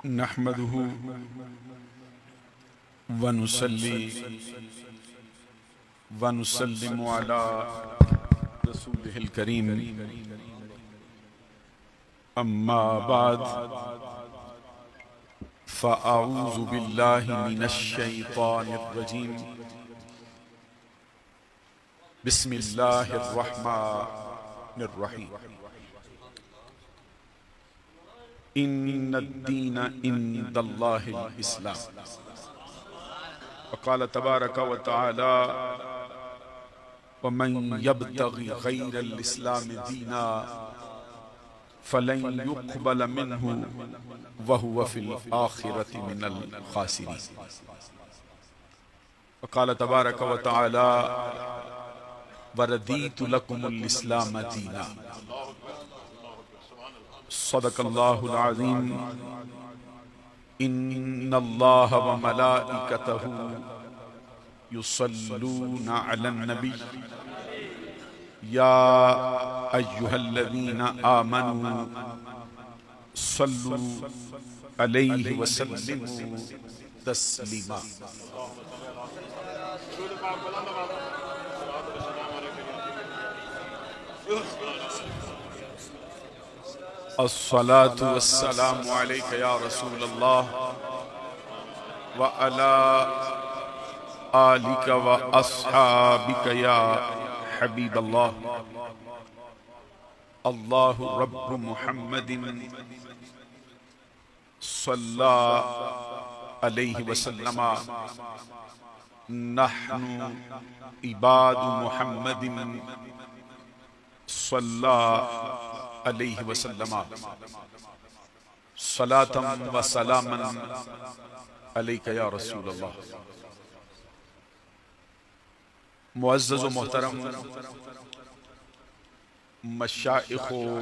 نحمده ونصلي ونسلم على رسوله الكريم أما بعد فأعوذ بالله من الشيطان الرجيم بسم الله الرحمن الرحيم ان الدین عند اللہ الاسلام وقال تبارک وتعالی ومن یبتغی غیر الاسلام دینا فلن يقبل منه وهو في الآخرة من الخاسرين وقال تبارک وتعالی وردیت لکم الاسلام دینا صدق اللہ العظیم ان اللہ وملائکتہ یصلون علی النبی یا ایہا الذین آمنوا صلوا علیہ وسلموا تسلیما الصلاة والسلام عليك يا رسول الله وعلى آلك وأصحابك يا حبيب الله الله رب محمد صلى عليه وسلم نحن عباد محمد صلى علیہ وسلم صلاة و سلاما علیک یا رسول اللہ. معزز و محترم مشائخ و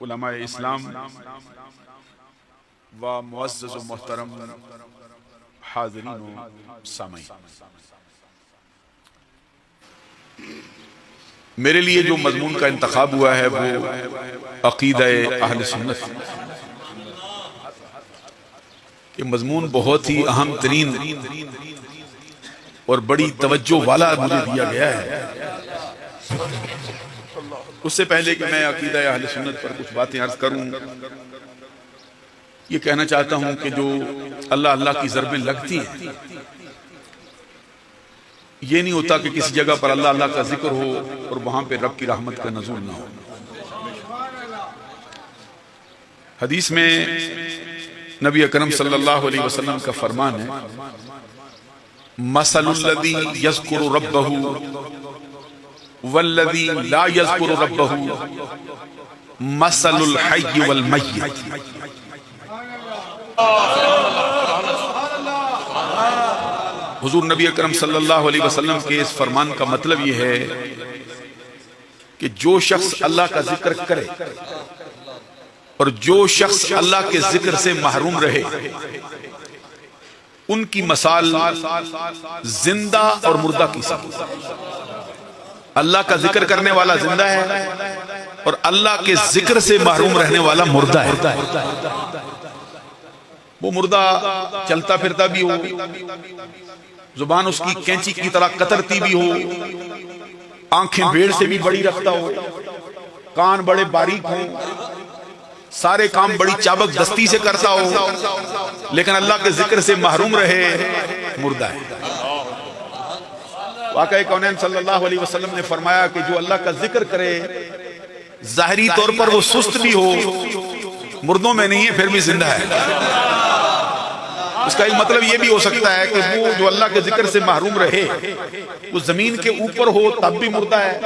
علماء اسلام و معزز و محترم حاضرین و سامعین، میرے لیے جو مضمون کا انتخاب ہوا ہے وہ عقیدہ اہل سنت. یہ مضمون بہت ہی اہم ترین اور بڑی توجہ والا مجھے دیا گیا ہے. اس سے پہلے کہ میں عقیدہ اہل سنت پر کچھ باتیں عرض کروں، یہ کہنا چاہتا ہوں کہ جو اللہ اللہ کی ضربیں لگتی ہیں، یہ نہیں ہوتا کہ کسی جگہ پر اللہ اللہ کا ذکر ہو اور وہاں پہ رب کی رحمت کا نزول نہ ہو. حدیث میں نبی اکرم صلی اللہ علیہ وسلم کا فرمان ہے مثل الذی یذکر ربہ والذی لا یذکر ربہ مثل الحی والمیت. حضور نبی اکرم صلی اللہ علیہ وسلم کے اس فرمان کا مطلب یہ ہے کہ جو شخص اللہ کا ذکر کرے اور جو شخص اللہ کے ذکر سے محروم رہے، ان کی مثال زندہ اور مردہ کی سی. اللہ کا ذکر کرنے والا زندہ ہے اور اللہ کے ذکر سے محروم رہنے والا مردہ ہے. وہ مردہ چلتا پھرتا بھی ہو، زبان اس کی کینچی کی طرح قطرتی بھی ہو، آنکھیں بھیڑ سے بھی بڑی رکھتا ہو، کان بڑے باریک ہوں، سارے کام بڑی چابک دستی سے کرتا ہو، لیکن اللہ کے ذکر سے محروم رہے، مردہ ہے. واقعہ کونین صلی اللہ علیہ وسلم نے فرمایا کہ جو اللہ کا ذکر کرے ظاہری طور پر وہ سست بھی ہو، مردوں میں نہیں ہے پھر بھی زندہ ہے. اس کا ایک مطلب یہ بھی ہو سکتا ہے کہ وہ جو اللہ کے ذکر سے محروم رہے وہ زمین کے اوپر ہو تب بھی مردہ ہے،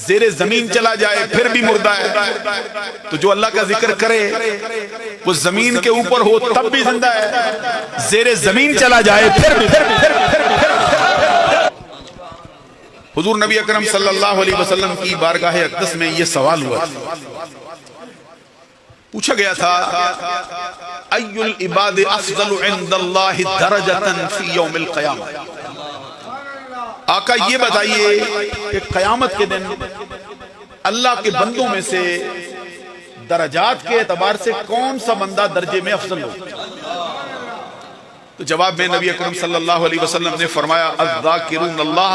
زیر زمین چلا جائے پھر بھی مردہ ہے. تو جو اللہ کا ذکر کرے وہ زمین کے اوپر ہو تب بھی زندہ ہے، زیر زمین چلا جائے پھر بھی. حضور نبی اکرم صلی اللہ علیہ وسلم کی بارگاہ اقدس میں یہ سوال ہوا، پوچھا گیا تھا ای العباد افضل عند اللہ درجة فی یوم القیامہ. آقا یہ بتائیے کہ قیامت کے دن اللہ کے بندوں میں سے درجات کے اعتبار سے کون سا بندہ درجے میں افضل ہوگا؟ تو جواب میں نبی اکرم صلی اللہ علیہ وسلم نے فرمایا الذاکرون اللہ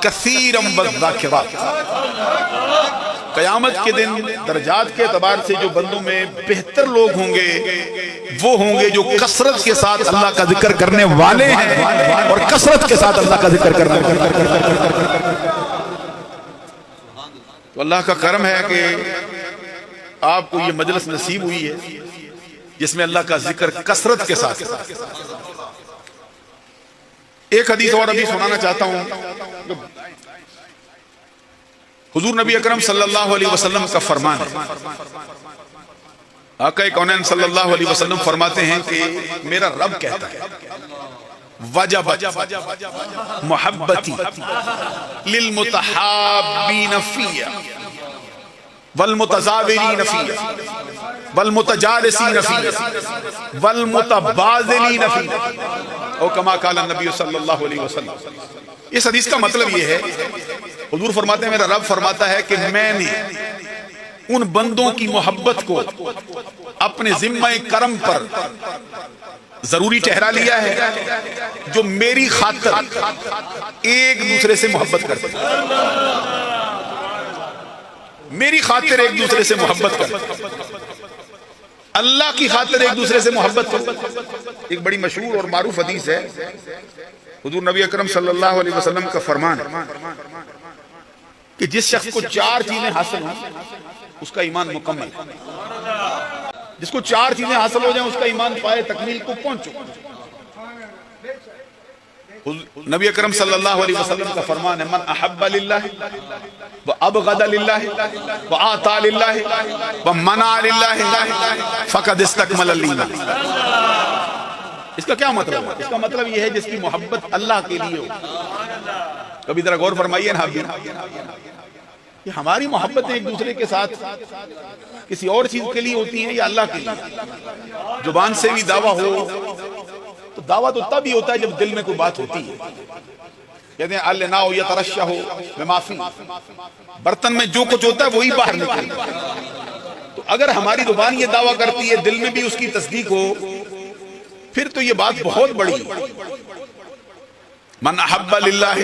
کثیرا والذاکرات. قیامت کے دن درجات کے اعتبار سے جو بندوں میں بہتر لوگ ہوں گے وہ ہوں گے جو کثرت کے ساتھ اللہ کا ذکر کرنے والے ہیں اور کثرت کے ساتھ اللہ کا ذکر کرنے والے. تو اللہ کا کرم ہے کہ آپ کو یہ مجلس نصیب ہوئی ہے جس میں اللہ کا ذکر کثرت کے ساتھ. ایک حدیث اور ابھی سنانا چاہتا ہوں. حضور نبی اکرم صلی اللہ علیہ وسلم کا فرمان ہے. آقا کونین صلی اللہ علیہ وسلم فرماتے ہیں کہ میرا رب کہتا ہے وجبت محبتی للمتحابین فی والمتزاورین فی والمتجالسین فی والمتبادلین فی او کما قال النبی صلی اللہ علیہ وسلم. اس حدیث کا مطلب یہ ہے حضور فرماتے ہیں میرا رب فرماتا ہے کہ میں نے ان بندوں کی محبت کو اپنے ذمہ کرم پر ضروری ٹھہرا لیا ہے جو میری خاطر ایک دوسرے سے محبت کرتے ہیں. میری خاطر ایک دوسرے سے محبت کرتے ہیں. اللہ کی خاطر ایک دوسرے سے محبت کرتے ہیں. ایک بڑی مشہور اور معروف حدیث ہے. حضور نبی اکرم صلی اللہ علیہ وسلم کا فرمان ہے کہ جس شخص کو 4 چیزیں حاصل ہوں اس کا ایمان مکمل ہے. جس کو 4 چیزیں حاصل ہو جائیں اس کا ایمان پائے تکمیل کو پہنچو. نبی اکرم صلی اللہ علیہ وسلم کا فرمان ہے من احب للہ وابغض للہ واعطى للہ ومنع للہ فقد استکمل الایمان. اس کا کیا مطلب ہے؟ اس کا مطلب یہ ہے جس کی محبت اللہ کے لیے ہو. کبھی ذرا غور فرمائیے نا کہ ہماری محبتیں ایک دوسرے کے ساتھ کسی اور چیز کے لیے ہوتی ہیں یا اللہ کے لیے؟ زبان سے بھی دعویٰ ہو تو دعویٰ تو تب ہی ہوتا ہے جب دل میں کوئی بات ہوتی ہے. کہتے ہیں الناء یترشح بما فی، برتن میں جو کچھ ہوتا ہے وہی باہر نکلتا ہے. تو اگر ہماری زبان یہ دعویٰ کرتی ہے دل میں بھی اس کی تصدیق ہو پھر تو یہ بات بہت بڑی ہے. من احب للہ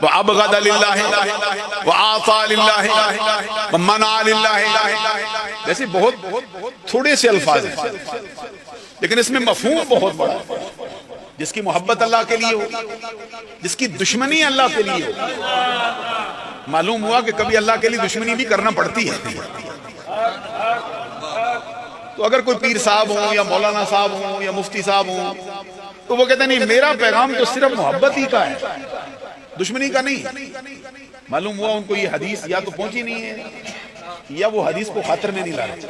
وابغض للہ واعطى للہ ومنع للہ. ویسے بہت تھوڑے سے الفاظ ہیں لیکن اس میں مفہوم بہت بڑا ہے. جس کی محبت اللہ کے لیے ہو، جس کی دشمنی اللہ کے لیے ہو. معلوم ہوا کہ کبھی اللہ کے لیے دشمنی بھی کرنا پڑتی ہے. تو اگر کوئی پیر صاحب ہوں یا مولانا صاحب ہوں یا مفتی صاحب ہوں تو وہ کہتے ہیں نہیں میرا پیغام تو صرف محبت ہی کا ہے، دشمنی کا نہیں. معلوم ہوا ان کو یہ حدیث یا تو پہنچی نہیں ہے یا وہ حدیث کو خاطر میں نہیں لا رہے.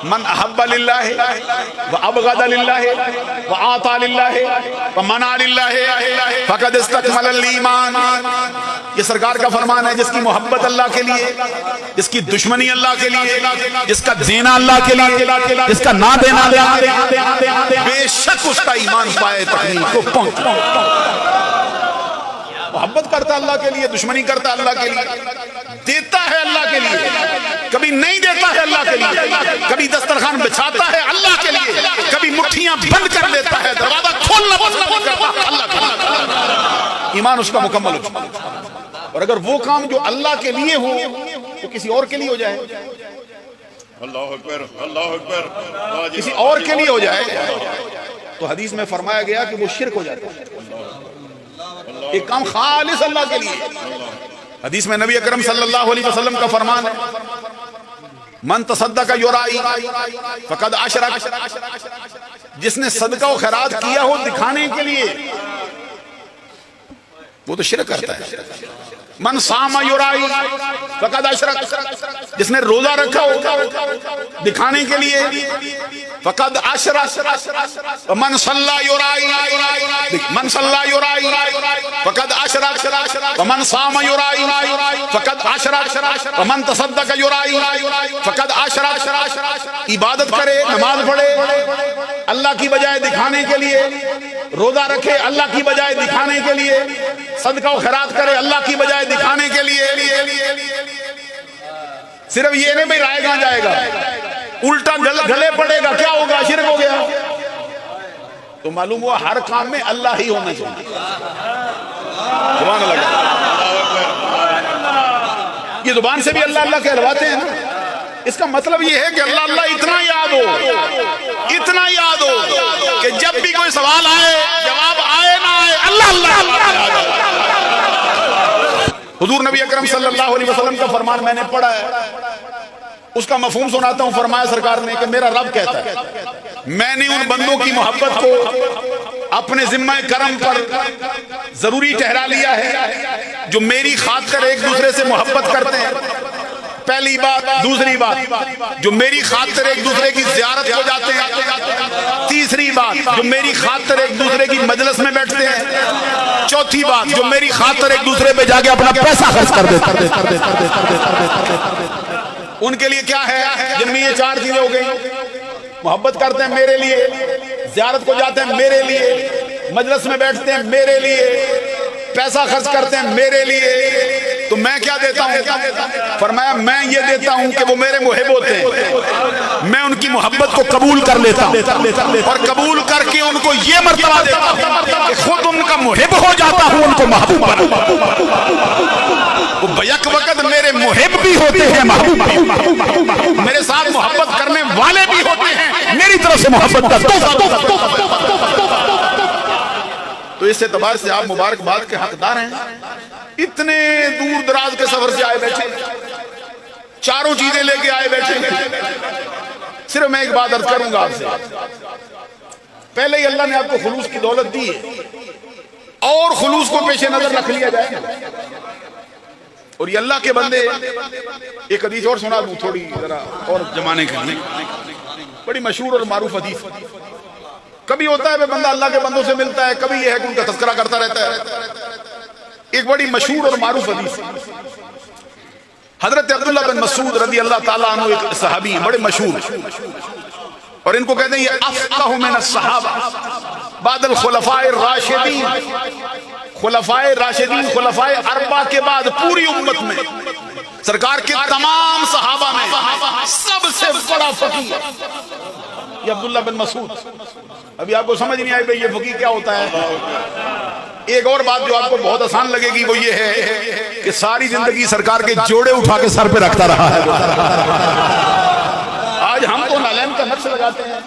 من احب للہ وابغض للہ واعطى للہ ومنع للہ فقد استکمل الایمان. یہ سرکار کا فرمان ہے جس کی محبت اللہ کے لیے، جس کی دشمنی اللہ کے لیے، جس کا دینا اللہ کے لیے، جس کا نہ دینا اللہ کے لیے، بے شک اس کا ایمان پائے تکمیل کو پہنچ. محبت کرتا اللہ کے لیے، دشمنی کرتا اللہ کے لیے، دیتا ہے اللہ کے لیے، کبھی نہیں دیتا ہے اللہ کے لیے، کبھی دسترخوان بچھاتا ہے اللہ کے لیے، کبھی مٹھیاں بند کر دیتا ہے، دروازہ کھولنا بند کرتا ہے اللہ کے لیے. ایمان اس کا مکمل ہو. اور اگر وہ کام جو اللہ کے لیے ہو تو کسی اور کے لیے ہو جائے، اللہ اکبر اللہ اکبر، کسی اور کے لیے ہو جائے تو حدیث میں فرمایا گیا کہ وہ شرک ہو جاتا ہے. ایک کام خالص اللہ کے لیے. حدیث میں نبی اکرم صلی اللہ علیہ وسلم کا فرمان ہے من تصدق یرائی فقد اشرک. جس نے صدقہ و خیرات کیا ہو دکھانے کے لیے وہ تو شرک کرتا ہے. من صام یرائی فقد اشرک. جس نے روزہ رکھا ہو دکھانے کے لیے فقد اشرک. من صلی یرائی من صلی یرائی فقد اشرک. ومن صام یرائی فقد اشرک. ومن تصدق یرائی فقد اشرک. عبادت کرے، نماز پڑھے اللہ کی بجائے دکھانے کے لیے، روزہ رکھے اللہ کی بجائے دکھانے کے لیے، صدقہ و خیرات کرے اللہ کی بجائے دکھانے کے لیے، صرف یہ نہیں بھائی رائے کہاں جائے گا، الٹا گلے پڑے گا، کیا ہوگا؟ شرک ہو گیا۔ تو معلوم ہوا ہر کام میں اللہ ہی ہونا چاہیے۔ سبحان اللہ۔ یہ زبان سے بھی اللہ اللہ کہلواتے ہیں نا، اس کا مطلب یہ ہے کہ اللہ اللہ اتنا یاد ہو، اتنا یاد ہو کہ جب بھی کوئی سوال آئے، جواب آئے نہ آئے، اللہ اللہ۔ حضور نبی اکرم صلی اللہ علیہ وسلم کا فرمان میں نے پڑھا ہے، اس کا مفہوم سناتا ہوں۔ فرمایا سرکار نے کہ میرا رب کہتا ہے میں نے ان بندوں کی محبت کو اپنے ذمہ کرم پر ضروری ٹھہرا لیا ہے جو میری خاطر ایک دوسرے سے محبت کرتے ہیں، پہلی بات۔ دوسری بات، جو میری خاطر ایک دوسرے کی زیارت کو جاتے ہیں۔ تیسری بات، جو میری خاطر ایک دوسرے کی مجلس میں بیٹھتے ہیں۔ چوتھی بات، جو میری خاطر ایک دوسرے پہ جا کے اپنا پیسہ خرچ کر دیتے۔ ان کے لیے کیا ہے؟ جن میں یہ چار چیزیں ہو گئی، محبت کرتے ہیں میرے لیے، زیارت کو جاتے ہیں میرے لیے، مجلس میں بیٹھتے ہیں میرے لیے، پیسہ خرچ کرتے ہیں میرے لیے۔ تو میں کیا دیتا ہوں؟ فرمایا میں یہ دیتا ہوں کہ وہ میرے محب ہوتے ہیں، میں ان کی محبت کو قبول کر لیتا ہوں، اور قبول کر کے ان کو یہ مرتبہ دیتا ہوں کہ خود ان کا محب ہو جاتا ہوں، ان کو محبوب بنا۔ وہ بیک وقت میرے محب بھی ہوتے ہیں، محبوب بھی، میرے ساتھ محبت کرنے والے بھی ہوتے ہیں، میری طرف سے محبت کا تو اس اعتبار سے آپ مبارکباد کے حقدار ہیں۔ اتنے دور دراز کے سفر سے آئے بیٹھے، چاروں چیزیں لے کے آئے بیٹھے۔ صرف میں ایک بات عرض کروں گا آپ سے، پہلے ہی اللہ نے آپ کو خلوص کی دولت دی ہے، اور خلوص کو پیش نظر رکھ لیا جائے۔ اور یہ اللہ کے بندے، ایک حدیث اور سنا دوں تھوڑی ذرا اور جمانے کے لیے، بڑی مشہور اور معروف حدیث۔ کبھی ہوتا ہے بندہ اللہ کے بندوں سے ملتا ہے، کبھی یہ ہے کہ ان کا تذکرہ کرتا رہتا ہے۔ ایک بڑی مشہور اور معروف حدیث، حضرت عبداللہ بن مسعود رضی اللہ تعالیٰ عنہ، ایک صحابی ہیں بڑے مشہور، اور ان کو کہتے ہیں یہ افقہ من الصحابہ بعد الخلفاء الراشدین۔ خلفاء راشدین، خلفاء اربعہ کے بعد پوری امت میں، سرکار کے تمام صحابہ میں سب سے بڑا فقیہ یہ عبداللہ بن مسعود۔ ابھی آپ کو سمجھ نہیں آئی بھئی یہ فقیہ کیا ہوتا ہے؟ ایک اور بات جو آپ کو بہت آسان لگے گی وہ یہ ہے کہ ساری زندگی سرکار کے جوڑے اٹھا کے سر پہ رکھتا رہا ہے۔ آج ہم تو نالین کا نقش لگاتے ہیں،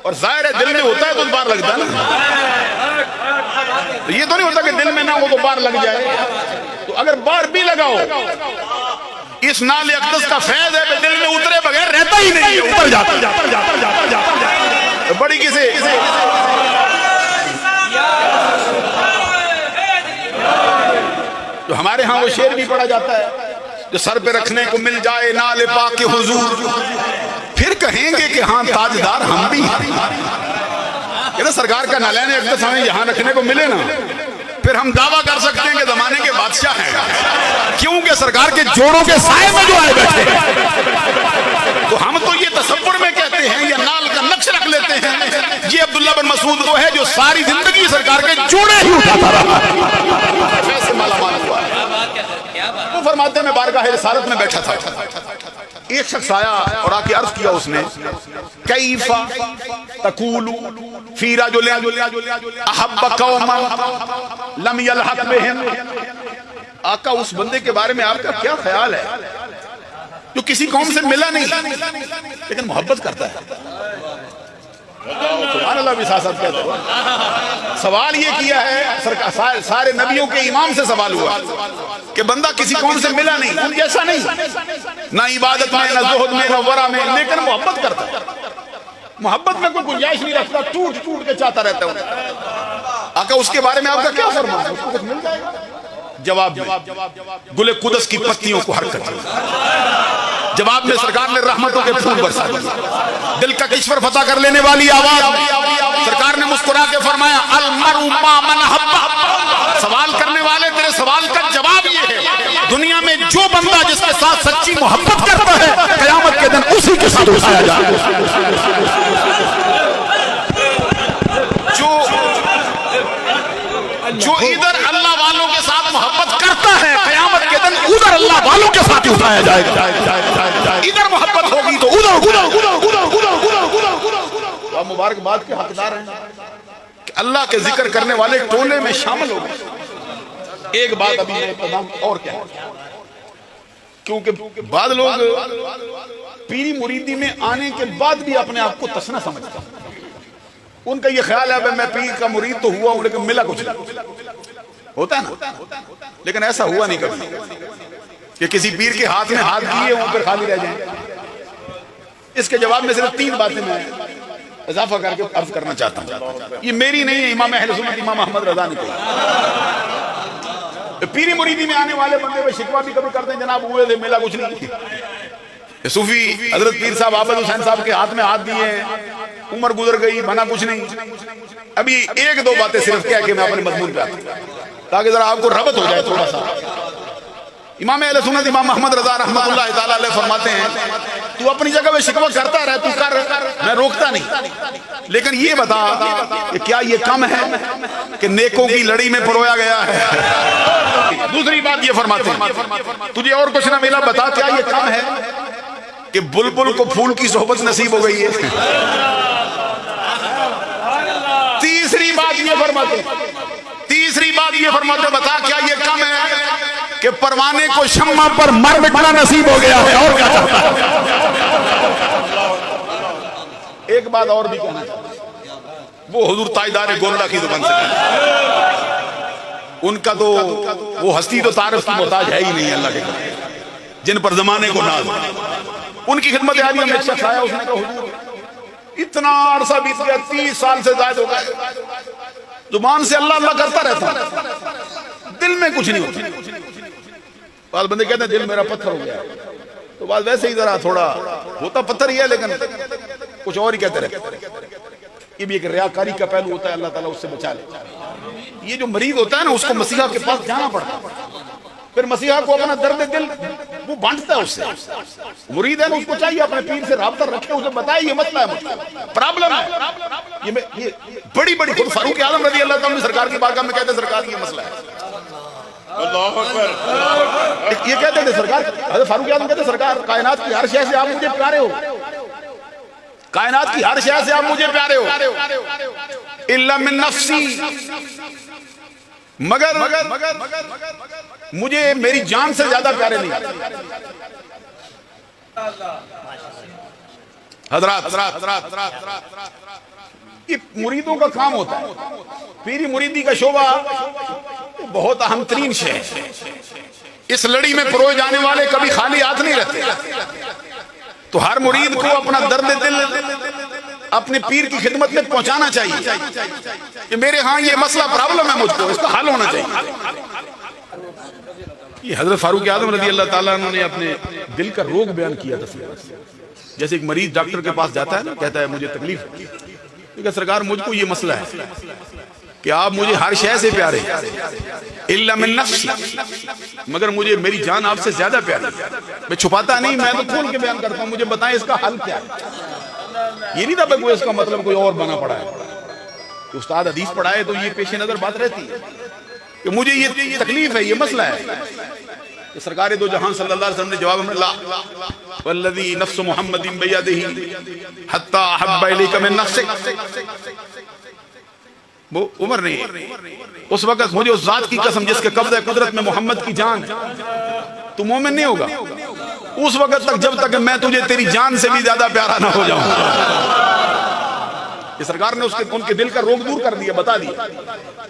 اور ظاہر ہے دل میں ہوتا ہے تو بار لگتا ہے نا، یہ تو نہیں ہوتا کہ دل میں نہ ہو تو بار لگ جائے۔ تو اگر بار بھی لگاؤ، اس نال اقدس کا فیض ہے کہ دل میں اترے بغیر رہتا ہی نہیں، اتر جاتا۔ بڑی کسی تو ہمارے ہاں وہ شعر بھی پڑھا جاتا ہے، جو سر پہ رکھنے کو مل جائے نال پاک کے حضور، پھر کہیں گے کہ ہاں تاجدار ہم بھی ہیں۔ سرکار کا نالین اقدس ہمیں یہاں رکھنے کو ملے نا، پھر ہم دعویٰ کر سکتے ہیں کہ زمانے کے بادشاہ ہیں، کیونکہ سرکار کے جوڑوں کے سائے میں جو آئے بیٹھے ہیں۔ تو ہم تو یہ تصور میں کہتے ہیں یا نال کا نقش رکھ لیتے ہیں، یہ عبداللہ بن مسعود وہ ہے جو ساری زندگی سرکار کے جوڑے ہی اٹھاتا رہا، ایسے مالا مال ہوا ہے۔ وہ فرماتے ہیں میں بارگاہ رسالت میں بیٹھا تھا، ایک شخص آیا اور آ کے عرض کیا اس نے، کیف تقول فی رجل احب قوما لم یلحق بہم۔ آقا اس بندے کے بارے میں آپ کا کیا خیال ہے جو کسی قوم سے ملا نہیں لیکن محبت کرتا ہے؟ سبحان اللہ بھی ساتھ کہتے ہیں۔ سوال یہ کیا ہے، سارے نبیوں کے امام سے سوال ہوا کہ بندہ کسی قوم سے ملا نہیں، ان جیسا نہیں، نہ عبادت میں، نہ زہد میں، نہ ورع میں، لیکن محبت کرتا ہے۔ محبت میں کوئی گنجائش نہیں رکھتا، ٹوٹ ٹوٹ کے چاہتا رہتا ہے۔ آقا اس کے بارے میں آپ کا کیا فرمان ہے؟ اس کو کچھ مل جائے گا؟ جواب میں گل قدس کی پتیوں کو حرکت دی۔ جواب میں سرکار نے رحمتوں کے پھول برسا دیے، دل کا کشور فتح کر لینے والی آواز۔ سرکار نے مسکرا کے فرمایا المرء مع من احب۔ سوال کرنے والے تیرے سوال کا جواب یہ ہے، دنیا میں جو بندہ جس کے ساتھ سچی محبت کرتا ہے قیامت کے دن اسی کے ساتھ اٹھایا جائے گا۔ جو ادھر اللہ والوں کے ساتھ محبت کرتا ہے قیامت کے دن ادھر اوپر اللہ والوں کے ساتھ ہی اٹھایا جائے گا. ادھر محبت ہوگی تو ادھر آپ مبارکباد کے حقدار ہیں کہ اللہ کے ذکر کرنے والے ٹولے میں شامل ہو گئے. ایک بات ابھی میں ابتدام اور کیا ہے، کیونکہ بعض لوگ پیری مریدی میں آنے کے بعد بھی اپنے آپ کو تسنا سمجھتا ہیں. ان کا یہ خیال ہے میں پیر کا مرید تو ہوا ہوں لیکن ملا کچھ نہیں. ہوتا ہے نا، لیکن ایسا ہوا نہیں کبھی کہ کسی پیر کے ہاتھ میں ہاتھ دیے ہوں پھر خالی رہ جائیں. اس کے جواب میں صرف 3 باتیں میں اضافہ کر کے عرض کرنا چاہتا ہوں. یہ میری نہیں ہے، امام اہل سنت امام احمد رضا نے کہا. پیری مریدی میں آنے والے بندے میں شکوہ بھی کبھی کرتے ہیں جناب ہوئے تھے ملا کچھ نہیں. صوفی حضرت پیر صاحب عابد حسین صاحب کے ہاتھ میں ہاتھ دیے ہیں، عمر گزر گئی بنا کچھ نہیں. ابھی 1-2 باتیں صرف کہہ کے میں اپنے مضمون پہ آتا ہوں تاکہ ذرا آپ کو ربط ہو جائے تھوڑا سا. امام اہل سنت امام محمد رضا رحمۃ اللہ تعالی علیہ فرماتے ہیں تو اپنی جگہ میں شکوہ کرتا رہ، تو کر، میں روکتا نہیں، لیکن یہ بتا کہ کیا یہ کم ہے کہ نیکوں کی لڑی میں پرویا گیا ہے؟ دوسری بات یہ فرماتے ہیں تجھے اور کچھ نہ ملا، بتا کیا یہ کم ہے کہ بلبل کو پھول کی صحبت نصیب ہو گئی ہے؟ تیسری بات یہ فرماتے بتا کیا یہ کم ہے کہ پروانے کو شمع پر مر مٹنا نصیب ہو گیا ہے؟ اور کیا چاہتا ہے؟ ایک بات اور بھی کہنا چاہتا ہوں، وہ حضور تاجدار گولڈا کی زبان سے کہنا. ان کا تو وہ ہستی تو تعارف کی محتاج ہے ہی نہیں اللہ کے قدر، جن پر زمانے کو ناز. ان کی خدمت عالیہ میں ایک شخص آیا، اس نے کہا حضور اتنا عرصہ بیت گیا، 30 سال سے زائد ہو گئے، زبان سے اللہ اللہ کرتا رہتا، دل میں کچھ نہیں ہوتا. بعض بندے کہتے ہیں دل میرا پتھر ہو گیا، تو بعض ویسے ہی ذرا تھوڑا ہوتا پتھر ہی ہے لیکن کچھ اور ہی کہتے رہتے. یہ بھی ایک ریاکاری کا پہلو ہوتا ہے، اللہ تعالیٰ اس سے بچا لے. یہ جو مریض ہوتا ہے نا اس کو مسیحا کے پاس جانا پڑتا ہے، پھر مسیحا کو اپنا درد دل وہ بانٹتا ہے اس سے. مرید ہے نا، اس کو چاہیے اپنے پیر سے رابطہ رکھے، اسے بتائے یہ مسئلہ ہے، پرابلم ہے. یہ بڑی بڑی خود فاروق اعظم رضی اللہ تعالیٰ سرکار کی بارگاہ میں کہتے ہیں سرکار یہ مسئلہ ہے. اللہ اکبر. یہ کہتے تھے سرکار، حضرت فاروق اعظم کہتے ہیں سرکار کائنات کی ہر شے سے آپ مجھے پیارے ہو، کائنات کی ہر شے سے آپ مجھے پیارے ہو، الا من نفسی، مگر مجھے میری جان سے زیادہ پیارے نہیں. حضرات یہ مریدوں کا کام ہوتا ہے، پیری مریدی کا شعبہ بہت اہم ترین شے ہے. اس لڑی میں پروئے جانے والے کبھی خالی ہاتھ نہیں رہتے. تو ہر مرید کو اپنا درد دل اپنے پیر کی خدمت میں پہنچانا چاہیے کہ میرے ہاں یہ مسئلہ پرابلم ہے، مجھ کو اس کا حل ہونا چاہیے. یہ حضرت فاروق اعظم رضی اللہ تعالیٰ عنہ نے اپنے دل کا روگ بیان کیا تھا. جیسے ایک مریض ڈاکٹر کے پاس جاتا ہے نا، کہتا ہے مجھے تکلیف ہے، کیونکہ سرکار مجھ کو یہ مسئلہ ہے کہ آپ مجھے ہر شے سے پیارے الا من نفسی، مگر مجھے میری جان آپ سے زیادہ پیاری. میں چھپاتا نہیں، میں تو کھول کے بیان کرتا ہوں، مجھے بتائیں اس کا حل کیا ہے. یہ نہیں تھا کوئی اس کا مطلب کوئی اور بنا پڑا ہے کہ استاد حدیث پڑھائے تو یہ پیش نظر بات رہتی ہے کہ مجھے یہ تکلیف ہے، یہ مسئلہ ہے. کہ سرکار دو جہان صلی اللہ علیہ وسلم نے جواب میں اللہ والذی نفس محمد بیدہ حتی احب الیک من نفسک، وہ عمر نہیں، اس وقت مجھے اس ذات کی قسم جس کے قبضہ قدرت میں محمد کی جان، تو مومن نہیں ہوگا اس وقت تک جب تک میں تجھے تیری جان سے بھی زیادہ پیارا نہ ہو جاؤں. کہ سرکار نے ان کے دل کا روگ دور کر دیا، بتا دیا.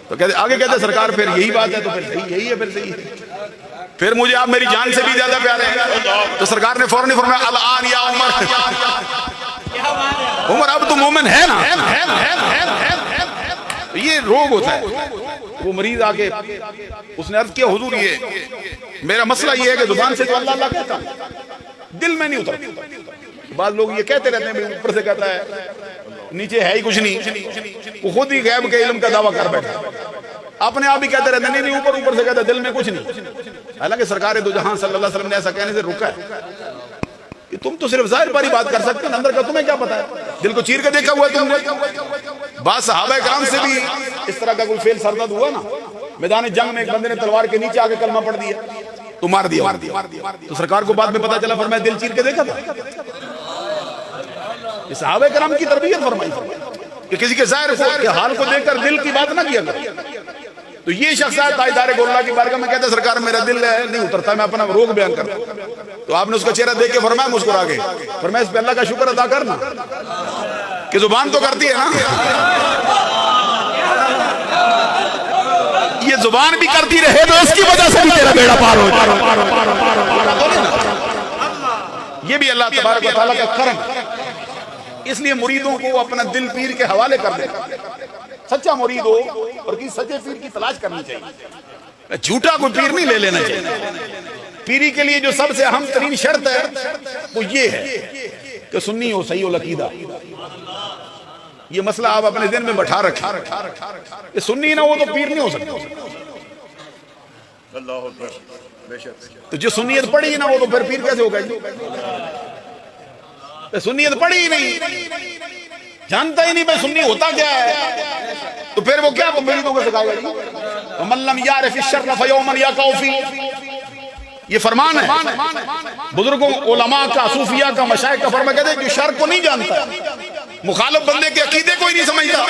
تو کہتے آگے کہتے سرکار پھر یہی بات ہے، تو پھر صحیح یہی ہے، پھر صحیح ہے، پھر مجھے آپ میری جان سے بھی زیادہ پیارے ہیں. تو سرکار نے فوراً فرمایا الان یا عمر اب تو مومن ہے نا. یہ روگ ہوتا ہے. وہ مریض آگے اس نے عرض کیا حضور یہ میرا مسئلہ یہ ہے کہ زبان سے تو اللہ اللہ کہتا دل میں نہیں اترتا. بعض لوگ یہ کہتے رہتے ہیں اوپر سے کہتا ہے نیچے ہے ہی کچھ نہیں، وہ خود ہی غیب کے علم کا دعویٰ کر بیٹھا، اپنے آپ ہی کہتے رہتے ہیں نہیں اوپر سے کہتا ہے دل میں کچھ نہیں. حالانکہ سرکار دو جہان صلی اللہ علیہ وسلم نے ایسا کہنے سے روکا ہے کہ تم تو صرف ظاہر باری بات کر سکتے ہیں، اندر کا تمہیں کیا پتا ہے، دل کو چیر کے دیکھا ہوا تم نے. بعض صحابہ کرام سے بھی اس طرح کا کوئی فعل سردد ہوا نا، میدان جنگ میں ایک بندے نے تلوار کے نیچے آ کے کلمہ پڑھ دیا، تو مار دیا. تو سرکار کو بعد میں پتا چلا فرمایا دل چیر کے دیکھا تھا. یہ صحابہ کرام کی تربیت فرمائی کہ کسی کے ظاہر کے حال کو دیکھ کر دل کی بات نہ کیا کر. تو یہ شخص ہے تاجدار گولڑا کی بارگاہ میں کہتا ہے سرکار میرا دل نہیں اترتا, میں اپنا روگ بیان کرتا ہوں. تو آپ نے اس کا چہرہ دیکھ کے فرمایا مسکرا کے فرمایا اس پہ اللہ کا شکر ادا کرنا کہ زبان تو کرتی ہے نا, یہ زبان بھی کرتی رہے تو اس کی وجہ سے بھی تیرا بیڑا پار ہو جائے. یہ بھی اللہ تبارک و تعالیٰ کا کرم. اس لیے مریدوں کو اپنا دل پیر کے حوالے کر دے. سچا مرید ہو اور کسی سچے پیر کی تلاش کرنی چاہیے, جھوٹا کوئی پیر نہیں لے لینا چاہیے. پیری کے لیے جو سب سے اہم ترین شرط ہے وہ یہ ہے کہ سنی ہو, صحیح العقیدہ. یہ مسئلہ آپ اپنے ذہن میں بٹھا رکھیں کہ سنی نہ ہو تو پیر نہیں ہو سکتا. اللہ اکبر. بے شک. تو جو سنیت پڑھی ہی نہ ہو تو پھر پیر کیسے ہوگا؟ سنیت پڑھی ہی نہیں, جانتا ہی نہیں بھائی سنی ہوتا کیا ہے, تو پھر وہ کیا مریدوں کو سکھائے گا؟ من لم یعرف الشر فیوما یقع فیہ. یہ فرمان ہے بزرگوں علماء کا, صوفیاء کا, مشائخ کا. فرمان کہتے ہیں جو شر کو نہیں جانتا, مخالف بندے کے عقیدے کو ہی نہیں سمجھتا,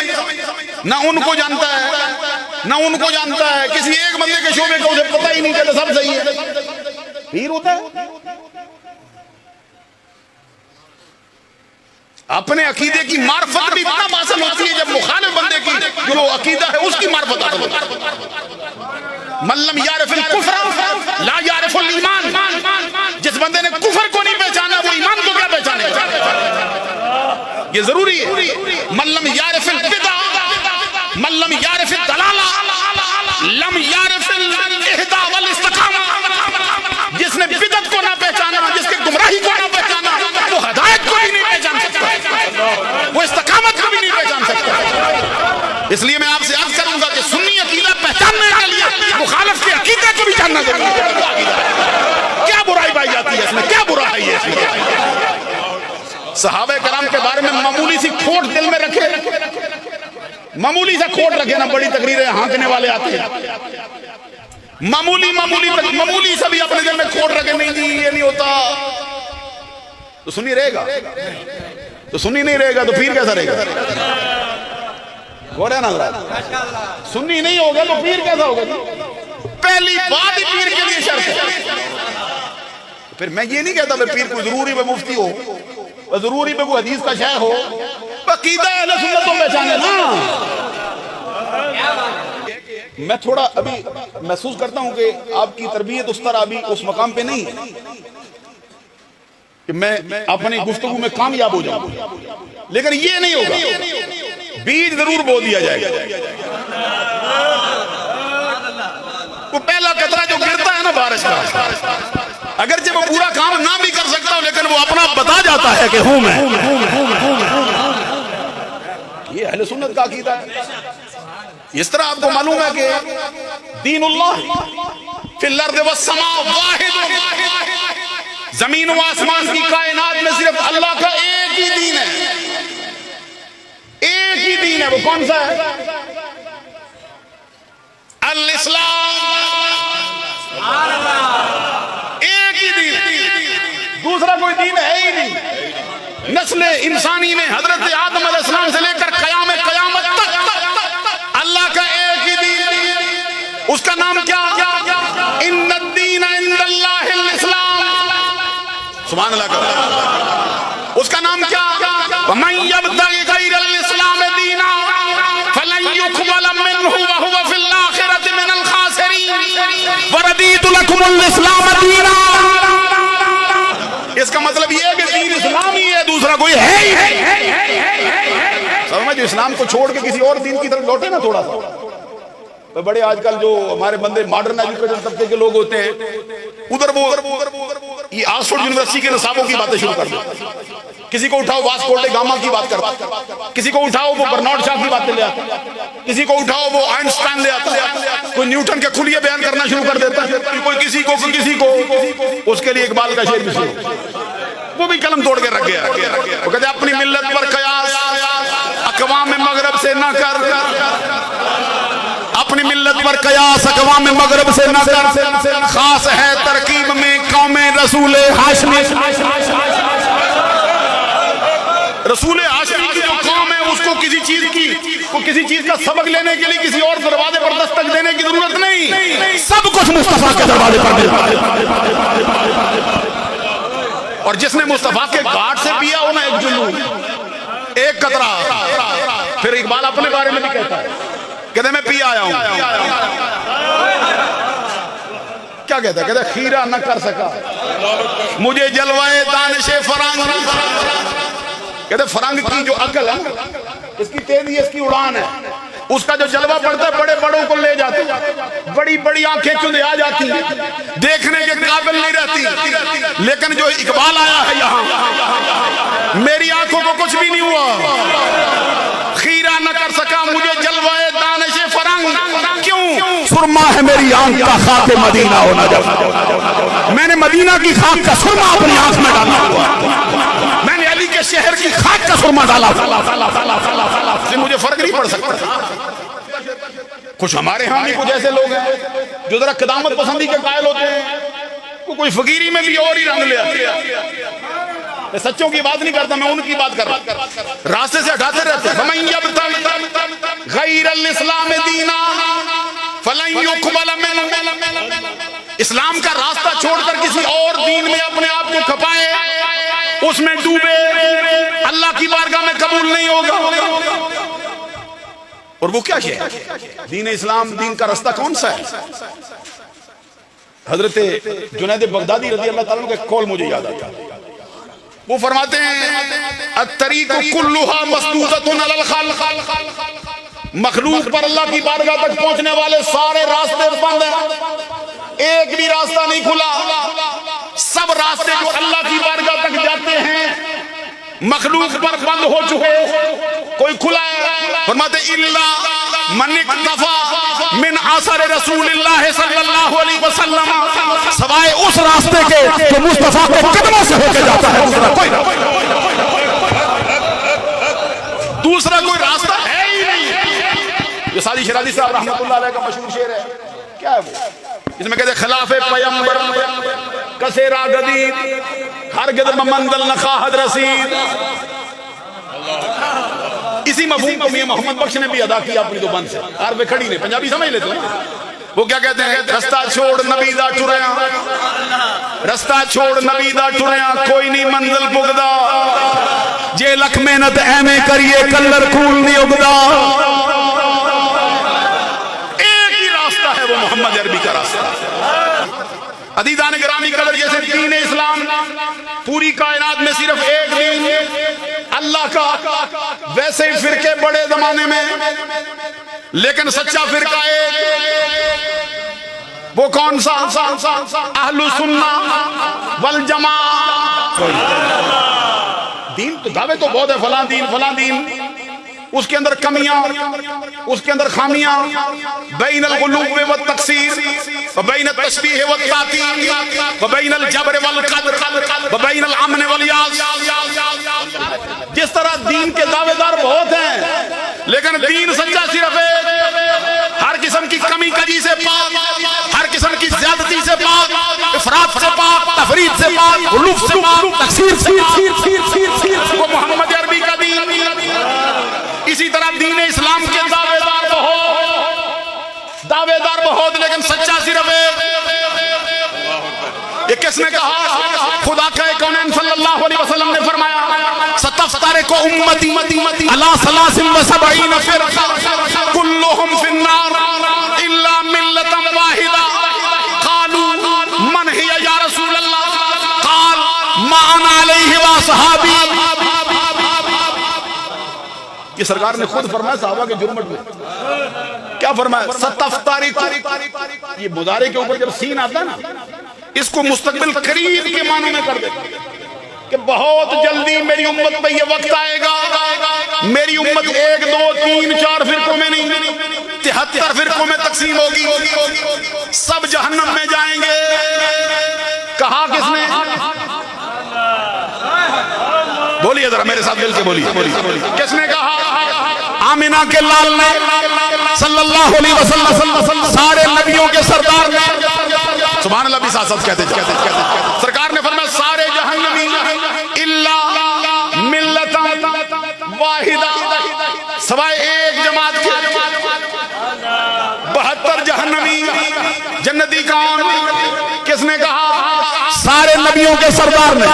نہ ان کو جانتا ہے, کسی ایک بندے کے شعبے کو اسے پتہ ہی نہیں کہ سب صحیح ہے, پیر ہوتا ہے. اپنے عقیدے کی معرفت بھی تب حاصل ہوتی ہے جب مخالف بندے کی جو عقیدہ ہے اس کی معرفت حاصل ہوتی ہے. من لم یعرف الکفر لا یعرف الایمان. جس بندے نے کفر کو نہیں پہچانا وہ ایمان کو کیا پہچانے گا؟ یہ ضروری ہے. من لم یعرف البدع من لم یعرف الضلالہ لم یعرف الاہداء والاستقامہ. جس نے بدعت کو نہ پہچانا, جس کے گمراہی کو نہ پہچانا, وہ ہدایت کو بھی نہیں پہچان سکتا, وہ استقامت کو بھی نہیں پہچان سکتا. اس لیے میں آپ سے عرض کروں گا کہ سنی عقیدہ پہچاننے کے لیے مخالف کے عقیدے کو بھی جاننا ضروری ہے. کیا برائی پائی جاتی ہے اس میں, کیا برائی ہے اس میں؟ صحابہ کرام کے بارے میں معمولی سی کھوٹ دل میں رکھے, معمولی سا کھوٹ رکھے نا, بڑی تقریریں ہانکنے والے آتے ہیں. معمولی سا بھی اپنے دل میں کھوٹ رکھے, نہیں جی یہ نہیں ہوتا, تو سنی رہے گا. تو سنی نہیں رہے گا تو پیر کیسا رہے گا؟ غور ہے نا, سنی نہیں ہوگا تو پیر کیسا ہوگا؟ پہلی بات ہی پیر کے لیے شرط ہے. پھر میں یہ نہیں کہتا پیر کوئی ضروری میں مفتی ہو, ضروری میں کوئی حدیث کا شیخ ہو, عقیدہ اہل سنت کو پہچانے نا. میں تھوڑا ابھی محسوس کرتا ہوں کہ آپ کی تربیت اس طرح ابھی اس مقام پہ نہیں ہے کہ میں اپنی گفتگو میں کامیاب ہو جاؤں, لیکن یہ نہیں ہوگا. بیج ضرور بو دیا جائے گا. وہ پہلا قطرہ جو گرتا ہے نا بارش کا, اگرچہ وہ پورا کام نہ بھی کر سکتا ہوں لیکن وہ اپنا بتا جاتا ہے کہ ہوں میں. یہ اہل سنت کا عقیدہ ہے. اس طرح آپ کو معلوم ہے کہ دین اللہ فی الارض والسماء واحد, زمین و آسمان کی کائنات میں صرف اللہ کا ایک ہی دین ہے, ایک ہی دین ہے. وہ کون سا ہے؟ الاسلام. ایک ہی دین, دوسرا کوئی دین ہے ہی نہیں. نسل انسانی میں حضرت آدم علیہ السلام سے لے کر قیامت تک اللہ کا ایک ہی دین. اس کا نام کیا؟ ان الدین عند اللہ الاسلام. سبحان اللہ کا. اس کا نام کیا؟ ومن یبتغی غیر الاسلام دینا فلن یقبل منہ وہو فی الاخرۃ من الخاسرین وردیت لکم الاسلام دینا. اس کا مطلب یہ ہے کہ دین اسلام ہی ہے, دوسرا کوئی ہے ہی نہیں. سمجھ, جو اسلام کو چھوڑ کے کسی اور دین کی طرف لوٹے نا تھوڑا سا. بڑے آج کل جو ہمارے بندے ماڈرن ایجوکیشن طبقے کے لوگ ہوتے ہیں, ادھر وہ یہ آکسفورڈ یونیورسٹی کے نصابوں کی باتیں شروع کر دیں. کسی کو اٹھاؤ واسکو ڈے گاما کی بات کرتا, کسی کو اٹھاؤ وہ برنارڈ شاہ کی باتیں لے آتا, کسی کو اٹھاؤ وہ آئنسٹائن لے آتا, کوئی نیوٹن کے کھلیے بیان کرنا شروع کر دیتا ہے, کوئی کسی کو اس کے لیے اقبال کا شعر بھی شروع, وہ بھی قلم توڑ کے رکھ گیا. وہ کہتے اپنی ملت پر قیاس اقوام مغرب سے نہ کر, اپنی ملت پر قیاس اقوام مغرب سے نہ کر، خاص ہے ترکیب میں قوم رسول ہاشمی۔ رسول ہاشمی کی جو قوم ہے اس کو کسی چیز کا سبق لینے کے لیے کسی اور دروازے پر دستک دینے کی ضرورت نہیں، سب کچھ مصطفیٰ کے دروازے پر ملتا۔ اور جس نے مصطفیٰ کے گھاٹ سے پیا ہونا ایک جلو، ایک قطرہ، پھر اقبال اپنے بارے میں بھی کہتا ہے، کہتے میں پی آیا ہوں۔ کیا کہتا ہے؟ کہتا ہے خیرہ نہ کر سکا مجھے جلوائے دانش فرنگ۔ کہتے فرنگ کی جو عقل ہے، اس کی تیزی، اس کی اڑان ہے، اس کا جو جلوہ پڑتا ہے بڑے بڑوں کو لے جاتے، بڑی بڑی آنکھیں چندے آ جاتی ہیں، دیکھنے کے قابل نہیں رہتی۔ لیکن جو اقبال آیا ہے یہاں، میری آنکھوں کو کچھ بھی نہیں ہوا، خیرہ نہ کر سکا مجھے جلوہ دانش فرنگ۔ کیوں؟ سرما ہے میری آنکھ کا خاک مدینہ ہونا جب میں نے مدینہ کی خاک کا سرما اپنی آنکھ میں ڈالا ہوا، میں نے علی کے شہر کی خاک کا سرما ڈالا، سے مجھے فرق نہیں پڑ سکتا۔ کچھ ہمارے ہاں بھی کچھ ایسے لوگ ہیں جو ذرا قدامت پسندی کے قائل ہوتے ہیں، کوئی فقیری میں بھی اور ہی رنگ لے آتے ہیں۔ میں سچوں کی بات نہیں کرتا، میں ان کی بات کر رہا ہوں، راستے سے ہٹاتے رہتے ہیں۔ فَمَن يَبْتَغِ غَيْرَ الْإِسْلَامِ دِينًا فَلَن يُقْبَلَ مِنْهُ۔ اسلام کا راستہ چھوڑ کر کسی اور دین میں اپنے آپ کو کھپائے، اس میں ڈوبے، اللہ کی بارگاہ میں قبول نہیں ہوگا۔ اور وہ کیا ہے دین اسلام؟ دین کا راستہ کون سا ہے؟ حضرت جنید بغدادی رضی اللہ تعالیٰ عنہ کا قول مجھے یاد آتا ہے، وہ فرماتے ہیں الطریق کلھا مسدودۃ علی الخلق، مخلوق پر اللہ کی بارگاہ تک پہنچنے والے سارے راستے بند ہیں، ایک بھی راستہ نہیں کھلا۔ سب راستے جو اللہ کی بارگاہ تک جاتے ہیں مخلوق پر بند ہو چکے، کوئی کھلا ہے؟ فرماتے الا من اقتفى من اثر رسول اللہ صلی اللہ علیہ وسلم، سوائے اس راستے کے جو مصطفیٰ کے قدموں سے ہو کے جاتا ہے، دوسرا کوئی راستہ ہے ہی نہیں۔ یہ سادی شرازی صاحب رحمۃ اللہ علیہ کا مشہور شعر ہے، کیا ہے وہ؟ اس میں کہتے ہیں خلاف پیمبر کسے را گدید ہر گدر منزل نخواہد رسید۔ اسی مفہوم کو میاں محمد بخش نے بھی ادا کیا اپنی زبان سے، عرب کھڑی نے، پنجابی سمجھ لیتے ہیں۔ وہ کیا کہتے ہیں؟ رستہ چھوڑ نبی دا ٹریاں، رستہ چھوڑ نبی دا ٹریاں، کوئی نہیں منزل پگدا، جے لکھ محنت ایویں کریے کلر کول نہیں اگدا۔ ایک ہی راستہ ہے، وہ محمد عربی کا راستہ۔ عزیزان گرامی قدر، جیسے دین اسلام پوری کائنات میں صرف ایک دین اللہ کا، ویسے ہی فرقے بڑے زمانے میں، لیکن سچا فرقہ ایک، وہ کون سا؟ اہل سنہ والجماعہ۔ دین تو دعوے تو بہت ہے، فلاں دین فلاں دین، اس کے اندر کمیاں، اس کے اندر خامیاں، بین الغلو والتقصیر وبین التشبیہ والتعطیل وبین الجبر والقدر وبین الامن والیاس۔ جس طرح دین کے دعوے دار بہت ہیں، لیکن دین سچا صرف ہے، ہر قسم کی کمی کجی سے پاک، ہر قسم کی زیادتی سے پاک، افراط سے پاک، تفرید سے پاک، غلو سے پاک، تقصیر سے پاک، وہ محمد عربی کا دین۔ اسی طرح دین اسلام کے دعوے دار بہت، لیکن سچا صرف ہے۔ یہ کس نے کہا؟ خدا کا کونین صلی اللہ علیہ وسلم نے فرمایا ستفترق امتی علی 73 فرقہ کلہم فی النار الا ملۃ واحدہ قالوا من ہی یا رسول اللہ قال ما انا علیہ واصحابی۔ یہ سرکار نے خود فرمایا صحابہ کے جرمٹ میں، کیا فرمایا؟ ستفترق، یہ مضارع کے اوپر جب سین آتا ہے نا، اس کو مستقبل قریب کے معنوں میں کر دیتا کہ بہت جلدی میری امت پہ یہ وقت آئے گا، میری امت 1 2 3 4 فرقوں میں نہیں 73 فرقوں میں تقسیم ہوگی، سب جہنم میں جائیں گے۔ کہا کس نے؟ بولیے ذرا میرے ساتھ مل کے بولیے، کس نے کہا؟ آمینہ کے لال نے، صلی اللہ علیہ وسلم سارے نبیوں کے سردار نے سبحان اللہ بھی ساتھ ساتھ کہتے سرکار نے فرمایا سارے جہنمی الا ملت واحدہ سوائے ایک جماعت کے 72 جہنمی جنتی کون کس نے کہا سارے نبیوں کے سردار نے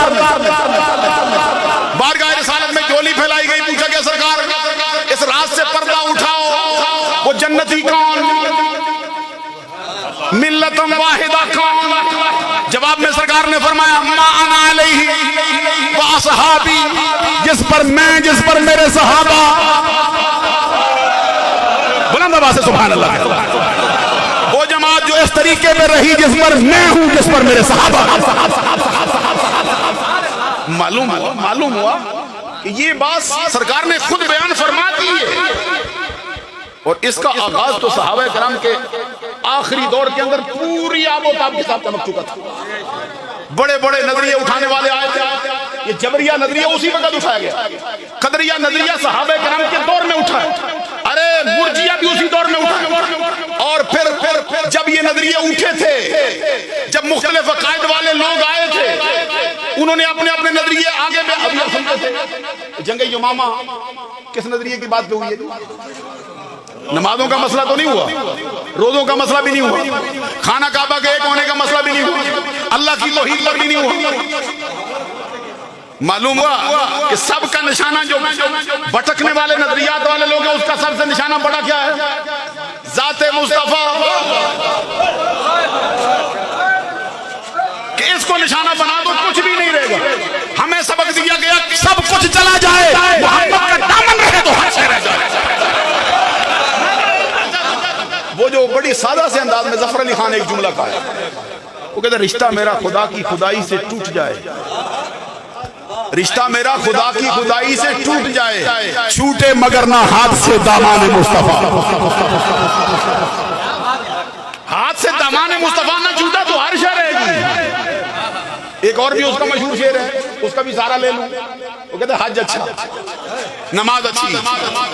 بارگاہ رسالت میں جولی پھیلائی گئی پوچھا کہ سرکار اس رات سے پردہ اٹھاؤ وہ جنتی کون ملت واحدہ کون جواب میں سرکار نے فرمایا ما انا علیہ و اصحابی جس پر میں جس پر میرے صحابہ بلند آواز سے سبحان اللہ وہ جماعت جو اس طریقے میں رہی جس پر میں ہوں جس پر میرے صحابہ معلوم ہوا کہ یہ بات سرکار نے خود بیان فرما دی ہے اور اس کا آغاز تو صحابہ کرام کے آخری دور کے اندر پوری آب و تاب کے ساتھ چمک چکا تھا بڑے بڑے نظریے اٹھانے والے آئے تھے یہ جبریہ نظریہ اسی وقت اٹھایا گیا قدریہ نظریہ صحابہ کرام کے دور میں اٹھا ارے مرجیہ بھی اسی دور میں اٹھا اور پھر جب یہ نظریے اٹھے تھے جب مختلف عقائد والے لوگ آئے تھے انہوں نے اپنے اپنے نظریے آگے میں ابھی سمجھے تھے جنگ یمامہ کس نظریے کی بات پہ ہوئی ہے نمازوں کا مسئلہ تو نہیں ہوا روزوں کا مسئلہ بھی نہیں ہوا خانہ کعبہ کے ایک ہونے کا مسئلہ بھی نہیں ہوا اللہ کی توحید پر بھی نہیں ہوا معلوم ہوا کہ سب کا نشانہ جو بھٹکنے والے نظریات والے لوگ ہیں اس کا سب سے نشانہ بڑا کیا ہے ذات مصطفیٰ کہ اس کو نشانہ بنا دو کچھ بھی نہیں رہے گا ہمیں سبق دیا گیا سب کچھ چلا جائے محمد کا دامن رہے تو ہر شے رہ جائے وہ جو بڑی سادہ سے انداز میں ظفر علی خان ایک جملہ کہا ہے وہ کہتا ہے رشتہ میرا خدا کی خدائی سے ٹوٹ جائے رشتہ میرا خدا کی خدائی سے ٹوٹ جائے چھوٹے مگر نہ ہاتھ سے دامان مصطفیٰ ہاتھ سے دامان مصطفیٰ نہ چھوٹا تو ہر شے رہے گی ایک اور بھی اس کا مشہور شعر ہے اس کا بھی سارا لے لوں وہ کہتا ہے حج اچھا نماز اچھی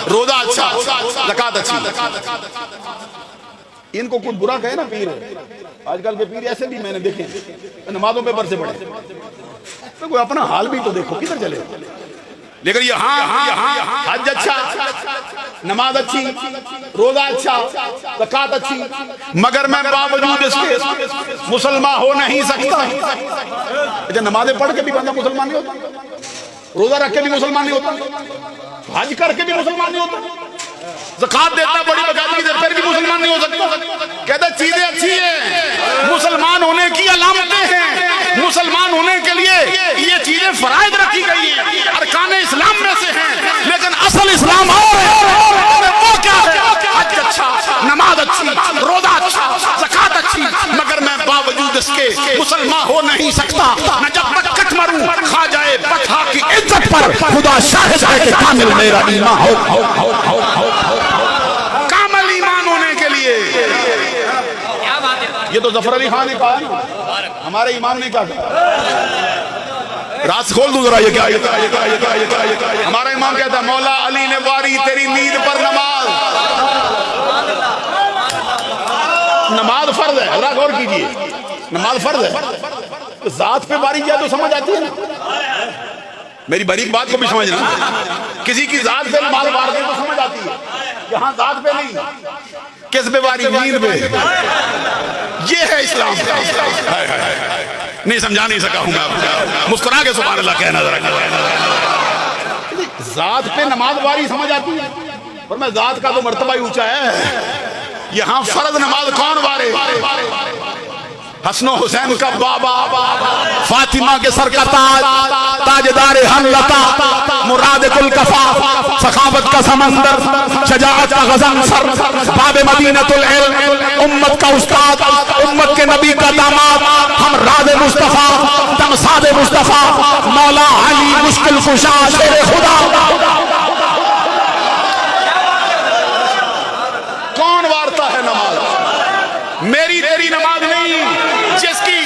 روزہ اچھا زکات اچھی ان کو کچھ برا کہے نا پیر آج کل کے پیر ایسے بھی میں نے دیکھے نمازوں پہ برسے پڑے کوئی اپنا حال بھی تو دیکھو کدھر چلے لیکن یہ ہاں حج اچھا نماز اچھی روزہ اچھا زکات اچھی مگر میں باوجود اس کے مسلمان ہو نہیں سکتا اچھا نمازیں پڑھ کے بھی بندہ مسلمان نہیں ہوتا روزہ رکھ کے بھی مسلمان نہیں ہوتا حج کر کے بھی مسلمان نہیں ہوتا زکات دیتا بڑی بغیرتی سے پھر بھی مسلمان نہیں ہو سکتا کہتا چیزیں اچھی ہیں مسلمان ہونے کی علامتیں ہیں مسلمان ہونے کے لیے یہ چیزیں فرائض رکھی گئی ہیں ارکان اسلام میں سے ہیں لیکن اصل اسلام اور ہے وہ کیا ہے حج اچھا نماز اچھی روزہ اچھا زکات اچھی مگر میں باوجود اس کے مسلمان ہو نہیں سکتا میں جب تک کٹ مروں کھا جائے بطحا کی عزت پر خدا شاہد ہے کہ کامل میرا ایمان ہو کامل ایمان ہونے کے لیے یہ تو ظفر علی خان نے کہا ہمارے امام نے کیا کہا راز کھول دوں ذرا یہ کیا ہمارا امام کہتا ہے مولا علی نے واری تیری نیند پر نماز فرض ہے اللہ غور کیجئے نماز فرض ہے ذات پہ واری کیا تو سمجھ آتی ہے نا میری باریک بات کو بھی سمجھنا کسی کی ذات پہ نماز وار دے تو سمجھ آتی ہے یہاں ذات پہ نہیں کس پہ واری نیند پہ یہ ہے اسلام نہیں سمجھا نہیں سکا ہوں میں مسکرا کے سبحان اللہ کہنا ذرا ذات پہ نماز واری سمجھ آتی ہے اور میں ذات کا تو مرتبہ ہی اونچا ہے یہاں فرض نماز کون وارے حسن و حسین کا بابا فاطمہ کے سر کا تاج تاجدار حملتا مراد کل کفا سخاوت کا سمندر شجاعت کا غزن سر باب مدینۃ العلم امت کا استاد امت کے نبی کا داماد ہم راز مصطفیٰ تمثال مصطفیٰ مولا علی مشکل کشا شیر خدا کون وارتا ہے نماز میری تیری نماز نہیں جس کی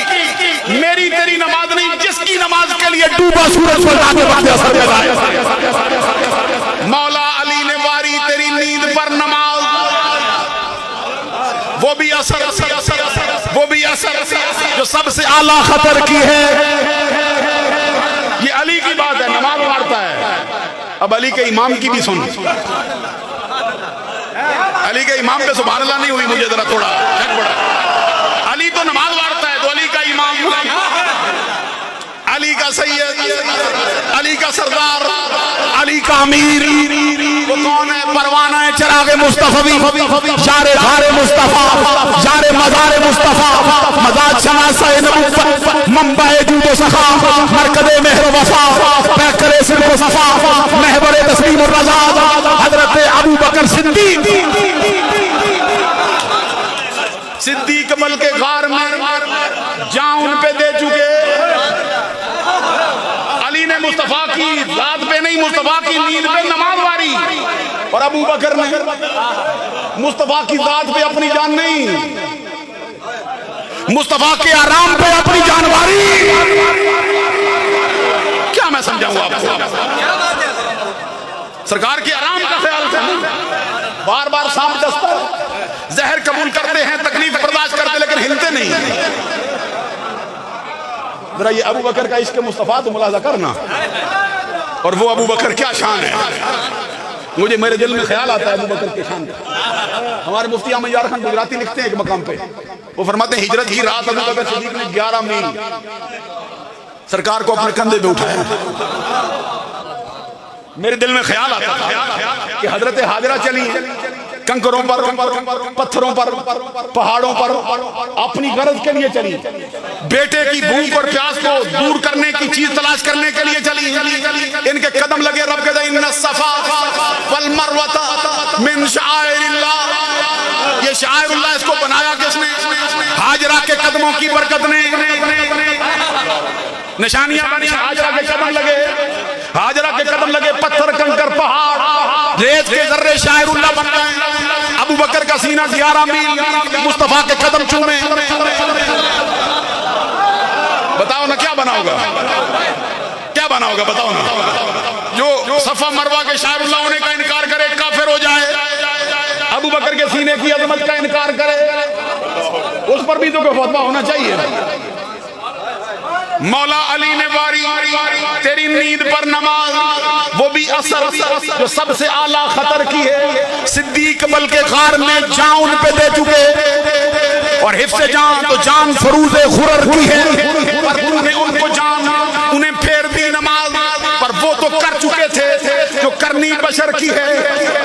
میری تیری نماز نہیں جس کی نماز کے لیے ڈوبا سورج پر لاتے وقت اثر پیدا ہے مولا علی نے واری تیری نیند پر نماز اعلیٰ خطر کی ہے. یہ علی کی بات ہے، نماز مارتا ہے. اب علی کے امام کی بھی سن. علی کے امام پہ سبحان اللہ نہیں ہوئی مجھے ذرا تھوڑا شک پڑا. علی تو نماز مارتا ہے تو علی کا امام، علی کا سید، علی کا سردار، علی کا امیر وہ کون ہے؟ پروانہ چراغ مصطفی، شار غار مصطفیٰ، شار مزار مصطفیٰ، مزار شناسہ نبوت، منبع جود و سخا، مرکز مہر و وفا، پیکر صدق و صفا، محور تسلیم الرضا، حضرت ابو بکر صدیق. صدیق مل کے غار میں جان ان پہ دے چکے. علی نے مصطفیٰ کی ذات پہ نہیں، مصطفیٰ کی نیند پہ نماز واری، اور ابو بکر نے مصطفیٰ کی ذات پہ اپنی جان نہیں، مصطفیٰ کے آرام پہ اپنی جان واری. کیا میں سمجھاؤں آپ کو؟ سرکار کے آرام کا خیال کرنا. بار بار سانپ ڈستا، زہر قبول کرتے ہیں، تکلیف برداشت کرتے، لیکن ہلتے نہیں. ذرا یہ ابو بکر کا عشق مصطفیٰ تو ملاحظہ کرنا، اور وہ ابو بکر کیا شان ہے. مجھے میرے دل میں خیال آتا ہے ابو بکر کے شان کا. ہمارے مفتی احمد یار خان گجراتی لکھتے ہیں ایک مقام پہ، وہ فرماتے ہیں ہجرت کی رات ابو بکر صدیق نے 11 میل سرکار کو اپنے کندھے پہ اٹھایا. میرے دل میں خیال آتا ہے کہ حضرت حاجرہ چلی کنکروں پر، پتھروں پر، پہاڑوں پر، اپنی غرض کے لیے چلی. بیٹے کی بھوک اور پیاس کو دور کرنے کی چیز تلاش کرنے کے لیے چلی. ان کے قدم لگے رب کے ان الصفا والمروہ من شعائر اللہ. یہ شعائر اللہ اس کو بنایا کس نے؟ حاجرہ کے قدموں کی برکت نے. نشانیاں بنی، حاجرہ کے قدم لگے، حاجرہ کے قدم لگے، پتھر کنکر پہاڑ ریت کے ذرے شاعر اللہ بن گئے. ابو بکر کا سینہ 11 میل مصطفیٰ کے قدم چومے. بتاؤ نا کیا بنا ہوگا، کیا بنا ہوگا بتاؤ نا. جو صفا مروہ کے شاعر اللہ ہونے کا انکار کرے کافر ہو جائے، ابو بکر کے سینے کی عظمت کا انکار کرے، اس پر بھی تو کوئی فتویٰ ہونا چاہیے. مولا علی نے واری تیری نیند پر نماز، وہ بھی اثر جو سب سے اعلیٰ خطر کی ہے. صدیق بلکہ غار میں جان پہ دے چکے، اور حفظ جان تو جان فروز خرر کی ہے. پر ان کو جان انہیں پھیر دی نماز، پر وہ تو کر چکے تھے جو کرنی بشر کی ہے.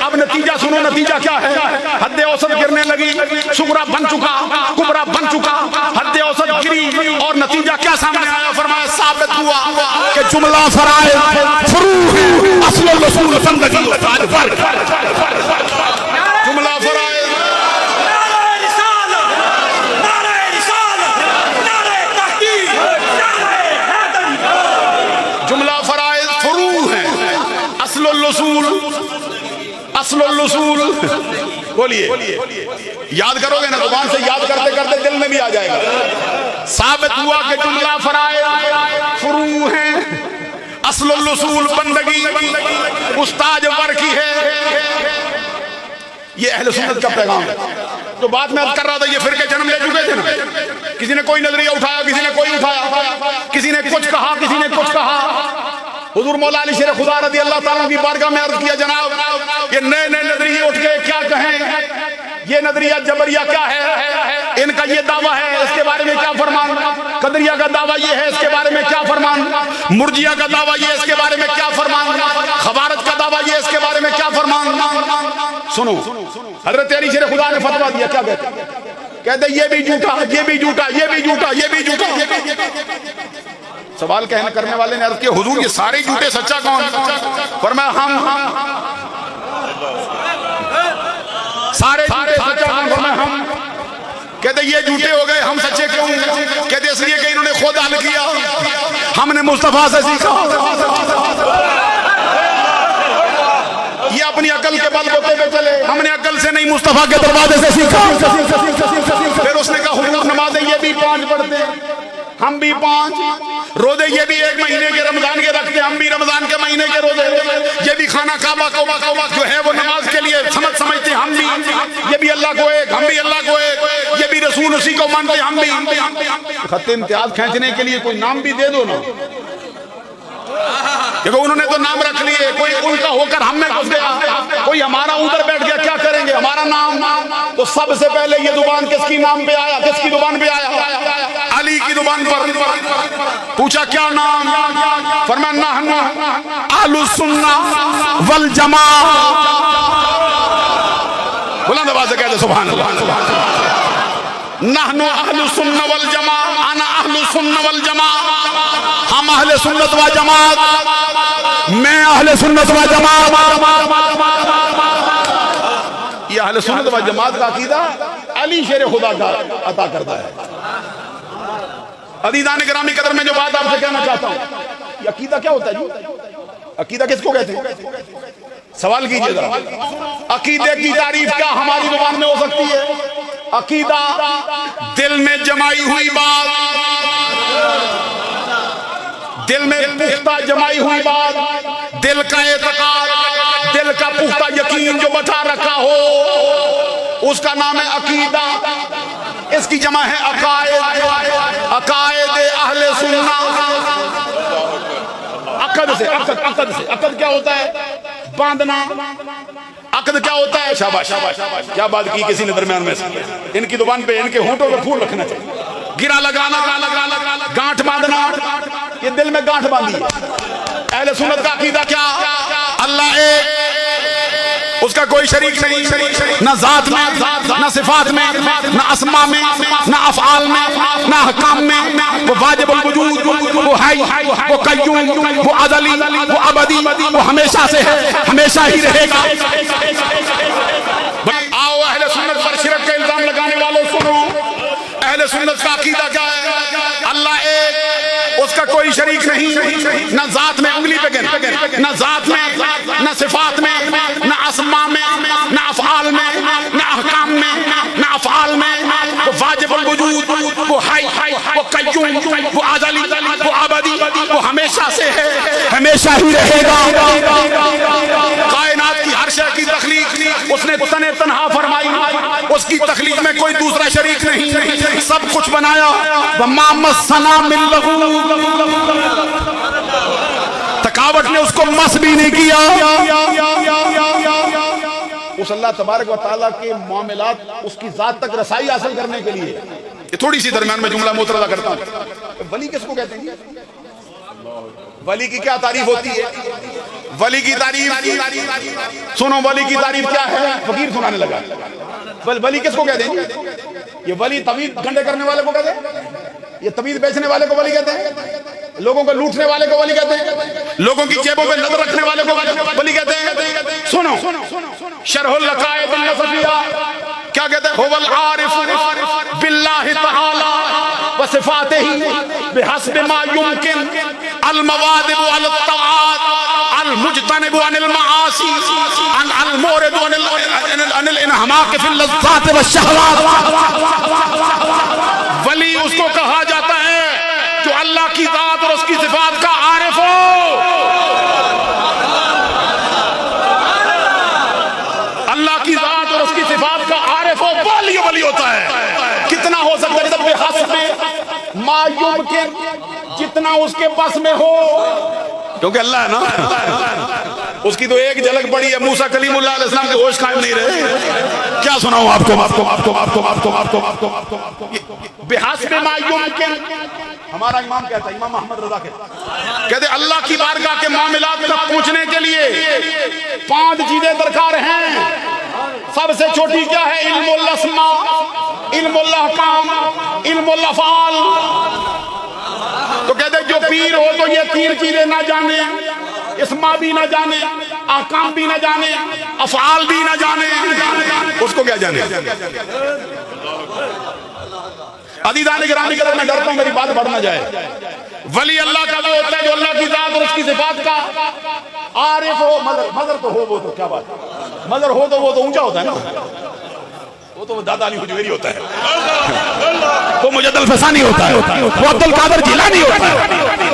اب نتیجہ سنو، نتیجہ کیا ہے؟ حد اوسط گرنے لگی، صغرا بن چکا، کبرا بن چکا، حد اوسط گری، اور نتیجہ کیا سامنے آیا؟ فرمایا ثابت ہوا کہ جملہ فرائض فروع اصل الرسول زندگی. جملہ فرائض اصل الرسول. بولیے، یاد کرو گے نا زبان سے، یاد کرتے کرتے دل میں بھی آ جائے گا. ثابت ہوا کہ جملہ فرائض فروع ہیں، اصل الرسول بندگی استاد ور کی ہے. یہ اہل سنت کا پیغام ہے. تو بات میں کر رہا تھا، یہ فرقے جنم لے چکے تھے نا. کسی نے کوئی نظریہ اٹھایا، کسی نے کوئی اٹھایا، کسی نے کچھ کہا، کسی نے کچھ کہا. حضور مولا علی شیر خدا رضی اللہ تعالیٰ کی بارگاہ میں عرض کیا، جناب یہ نئے نئے نظریے اٹھ کے کیا کہیں؟ یہ نظریہ جبریہ کیا ہے؟ ان کا یہ دعویٰ ہے، اس کے بارے میں کیا فرمان؟ قدریہ کا دعویٰ یہ ہے، اس کے بارے میں کیا فرمان؟ مرجیہ کا دعویٰ یہ ہے، اس کے بارے میں کیا فرمان؟ خوارج کا دعویٰ یہ ہے، اس کے بارے میں کیا فرمان؟ سنو، حضرت علی شیر خدا نے فتویٰ دیا. کیا کہتے یہ بھی جھوٹا، یہ بھی جھوٹا، یہ بھی جھوٹا، یہ بھی جھوٹا. سوال کہنے کرنے والے نے عرض کیا، حضور یہ سارے جھوٹے، سچا کون؟ فرمایا ہم سارے جھوٹے، سچا کون؟ فرمایا ہم. کہتے یہ جھوٹے ہو گئے، ہم سچے کیوں؟ کہتے اس لیے کہ انہوں نے خود حل کیا، ہم نے مصطفیٰ سے سیکھا. یہ اپنی عقل کے بل بوتے پہ چلے، ہم نے عقل سے نہیں مصطفیٰ کے دروازے سے سیکھا. پھر اس نے کہا حضور نمازیں یہ بھی 5 پڑھتے ہیں، ہم بھی 5. روزے یہ بھی 1 مہینے کے رمضان کے رکھتے ہیں، ہم بھی رمضان کے مہینے کے روزے. یہ بھی خانہ کعبہ جو ہے وہ نماز کے لیے سمجھتے ہیں، ہم بھی. یہ بھی اللہ کو ایک، ہم بھی اللہ کو ایک. یہ بھی رسول اسی کو مانتے ہیں، ہم بھی. خط امتیاز کھینچنے کے لیے کوئی نام بھی دے دو نا. دیکھو انہوں نے تو نام رکھ لیے, کوئی ان کا ہو کر ہم میں گھس گیا, کوئی ہمارا ادھر بیٹھ گیا, کیا کریں گے ہمارا نام. تو سب سے پہلے یہ زبان کس کی نام پہ آیا, کس کی زبان پہ آیا؟ علی کی زبان پر. پوچھا کیا نام؟ فرمایا نحن اہل السنہ والجماعہ. بلند آواز سے کہتے سبحان اللہ. نحن اہل السنہ والجماعہ, انا اہل السنہ والجماعہ. ہم اہل سنت و جماعت, میں اہل سنت و جماعت. یہ اہل سنت و جماعت کا عقیدہ علی شیر خدا کا عطا کرتا ہے. عزیزان گرامی قدر میں جو بات آپ سے کہنا چاہتا ہوں, یہ عقیدہ کیا ہوتا ہے جی؟ عقیدہ کس کو کہتے ہیں؟ سوال کیجئے ذرا. عقیدے کی تعریف کیا ہماری زبان میں ہو سکتی ہے؟ عقیدہ دل میں جمائی ہوئی بات, دل میں پختہ جمائی ہوئی بات, دل کا اعتقاد, دل کا پختہ یقین جو بٹھا رکھا ہو, اس کا نام ہے عقیدہ. اس کی جمع ہے عقائد. عقائد اہل سنہ. عقد سے عقد کیا ہوتا ہے؟ باندھنا. عقد کیا ہوتا ہے؟ شاباش, کیا بات کی کسی نے درمیان میں سے. ان کی زبان پہ ان کے ہونٹوں پہ پھول رکھنا چاہیے. گرا لگانا, گانٹھ باندھنا, یہ دل میں گانٹھ باندھی ہے. اہل سنت کا عقیدہ کیا؟ اللہ ایک, اس کا کوئی شریک نہیں, نہ ذات میں, نہ صفات میں, نہ اسماء میں, نہ افعال میں, نہ احکام میں. وہ واجب الوجود, وہ حی, وہ قیوم, وہ ازلی, وہ ابدی, وہ ہمیشہ سے ہے, ہمیشہ ہی رہے گا. آؤ اہل سنت پر شرک کا الزام لگانے والوں سنو. اہل سنت کا عقیدہ کیا ہے؟ اللہ ایک, اس کا کوئی شریک نہیں, نہ ذات میں, انگلی پہ گن, نہ ذات میں, نہ صفات میں, نہ اسماء میں, نہ افعال میں, نہ احکام میں, نہ افعال میں. وہ واجب الوجود, وہ حی, وہ قیوم, وہ ازلی, وہ ابدی, وہ ہمیشہ سے ہے, ہمیشہ ہی رہے گا. کائنات کی ہر شے کی تخلیق اس نے تن تنہا فرمائی. اس کی تخلیق میں کوئی دوسرا شریک نہیں, سب کچھ بنایا. وما مسنا من لغوب, تھکاوٹ نے اس کو مس بھی نہیں کیا. اس اللہ تبارک و تعالیٰ کے معاملات, اس کی ذات تک رسائی حاصل کرنے کے لیے. یہ تھوڑی سی درمیان میں جملہ مترجم کرتا ہوں. ولی کس کو کہتے ہیں؟ ولی کی کیا تعریف ہوتی ہے؟ ولی کی تعریف سنو, ولی کی تعریف کیا ہے؟ فقیر سنانے لگا. ولی کس کو کہتے ہیں؟ یہ ولی طویل گھنٹے کرنے والے کو کہتے ہیں, یہ طویل بیچنے والے کو ولی کہتے ہیں, لوگوں کو لوٹنے والے کو ولی کہتے ہیں, لوگوں کی جیبوں پہ نظر رکھنے والے کو ولی کہتے ہیں. سنو, شرح العقائد النسفیہ کیا کہتے ہیں؟ هو العارف باللہ تعالی وصفاتہ بحسب ما يمكن المواظب على الطاعات المجتنب عن المعاصی المورد عن الانحماق في اللذات والشہوات. ولی اس کو کہا جاتا ہے جو اللہ کی ذات اور اس کی صفات کا عارف ہو. اللہ کی ذات اور اس کی صفات کا عارف ہو, ولی ہوتا ہے. کتنا ہو سکتا ہے؟ سب بحسب ما یمکن, جتنا اس کے پاس میں ہو, کیونکہ اللہ ہے نا. اس کی تو ایک جھلک پڑی ہے, موسیٰ کلیم اللہ علیہ السلام کے ہوش قائم نہیں رہے. کیا سناؤں آپ کو؟ بحسب ما یمکن. ہمارا امام کہتا ہے, امام احمد رضا کہتے ہیں اللہ کی بارگاہ کے معاملات تک پہنچنے کے لیے 5 چیزیں درکار ہیں. سب سے چھوٹی کیا ہے؟ علم الاسماء, علم الاحکام, علم الافعال. تو کہتے ہیں جو پیر ہو تو یہ 3 چیزیں نہ جانے, اسماء بھی نہ جانے, احکام بھی نہ جانے, افعال بھی نہ جانے, اس کو کیا جانے؟ عزیزان گرامی قدر میں ڈرتا ہوں میری بات بڑھ نہ جائے. ولی اللہ کا وہ ہوتا ہے جو اللہ کی ذات اور اس کی صفات کا عارف ہو. مگر تو ہو, وہ تو کیا بات ہے, مگر ہو تو وہ تو اونچا ہوتا ہے نا, وہ تو دادا علی حجویری ہوتا ہے, وہ مجد الفسانی ہوتا ہے, وہ عبد القادر جیلانی ہوتا ہے,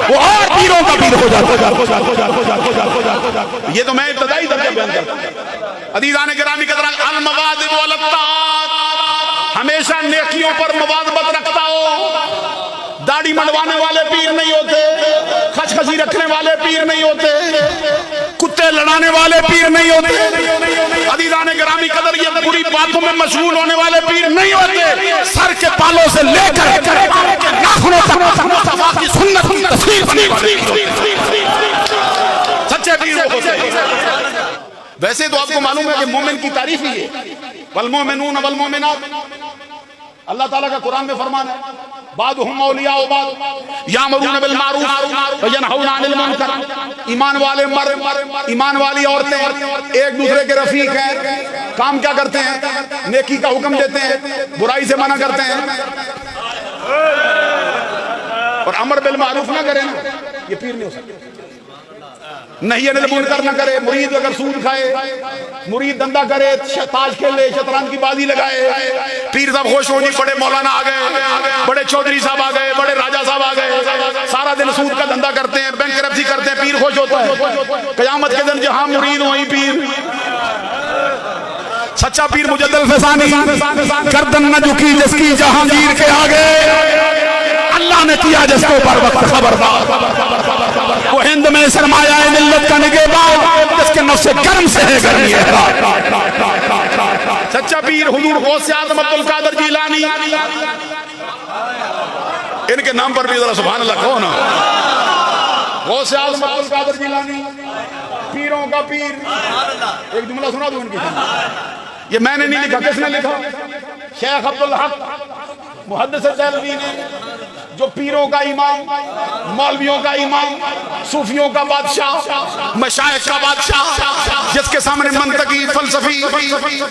وہ اور پیروں کا پیر ہو جاتا ہے. یہ تو میں ابتدائی درجہ بیان کرتا ہوں. عزیزان گرامی قدر, المواظب علی الطاعات, ہمیشہ نیکیوں پر مواظبت رکھتا ہو. داڑھی منڈوانے والے پیر نہیں ہوتے، خچخچی رکھنے والے پیر نہیں ہوتے، کتے لڑانے والے پیر نہیں ہوتے، عزیزان گرامی قدر یہ بری باتوں میں مشغول ہونے والے پیر نہیں ہوتے، سر کے بالوں سے لے کر ناخنوں تک مصطفیٰ کی سنت کی تصویر بنی والے سچے پیر ہوتے ہیں۔ ویسے تو آپ کو معلوم ہے کہ مومن کی تعریف ہی ہے، والمومنون والمومنات، اللہ تعالیٰ کا قرآن میں فرمان ہے بعضهم اولیاء بعض یامرون بالمعروف وینہون عن المنکر، ایمان والے مرد ایمان والی عورتیں ایک دوسرے کے رفیق ہیں، کام کیا کرتے ہیں؟ نیکی کا حکم دیتے ہیں، برائی سے منع کرتے ہیں، اور امر بالمعروف نہ کریں یہ پیر نہیں ہو سکتے، نہیں انل منکر نہ کرے، مرید اگر سود کھائے، مرید دندہ کرے، تاش کھیلے، شطرنج کی بازی لگائے، پیر صاحب خوش ہو جی بڑے مولانا آ گئے، بڑے چودھری صاحب آ گئے، بڑے راجہ صاحب آ گئے، سارا دن سود کا دندہ کرتے ہیں، بینک کرپسی کرتے ہیں، پیر خوش ہوتا ہے۔ قیامت کے دن جہاں مرید وہیں پیر۔ سچا پیر مجدد فسانی گردن نہ جھکی جس کی جہانگیر کے آگے، اللہ نے کیا جس کو پر وقت خبردار، وہ ہند میں سرمایہ ملت کا نگہبان جس کے نفس گرم سے ہے گرمی ہے۔ سچا پیر حضور غوث اعظم عبد القادر جیلانی، ان کے نام پر بھی ذرا سبحان اللہ کہو نا، غوث اعظم عبد القادر جیلانی پیروں کا پیر۔ ایک جملہ سنا دو ان کی، یہ میں نے نہیں لکھا، کس نے لکھا؟ شیخ عبدالحق محدث دہلوی نے، جو پیروں کا امام، مولویوں کا امام، صوفیوں کا بادشاہ، مشائخ کا بادشاہ، جس کے سامنے منطقی، فلسفی،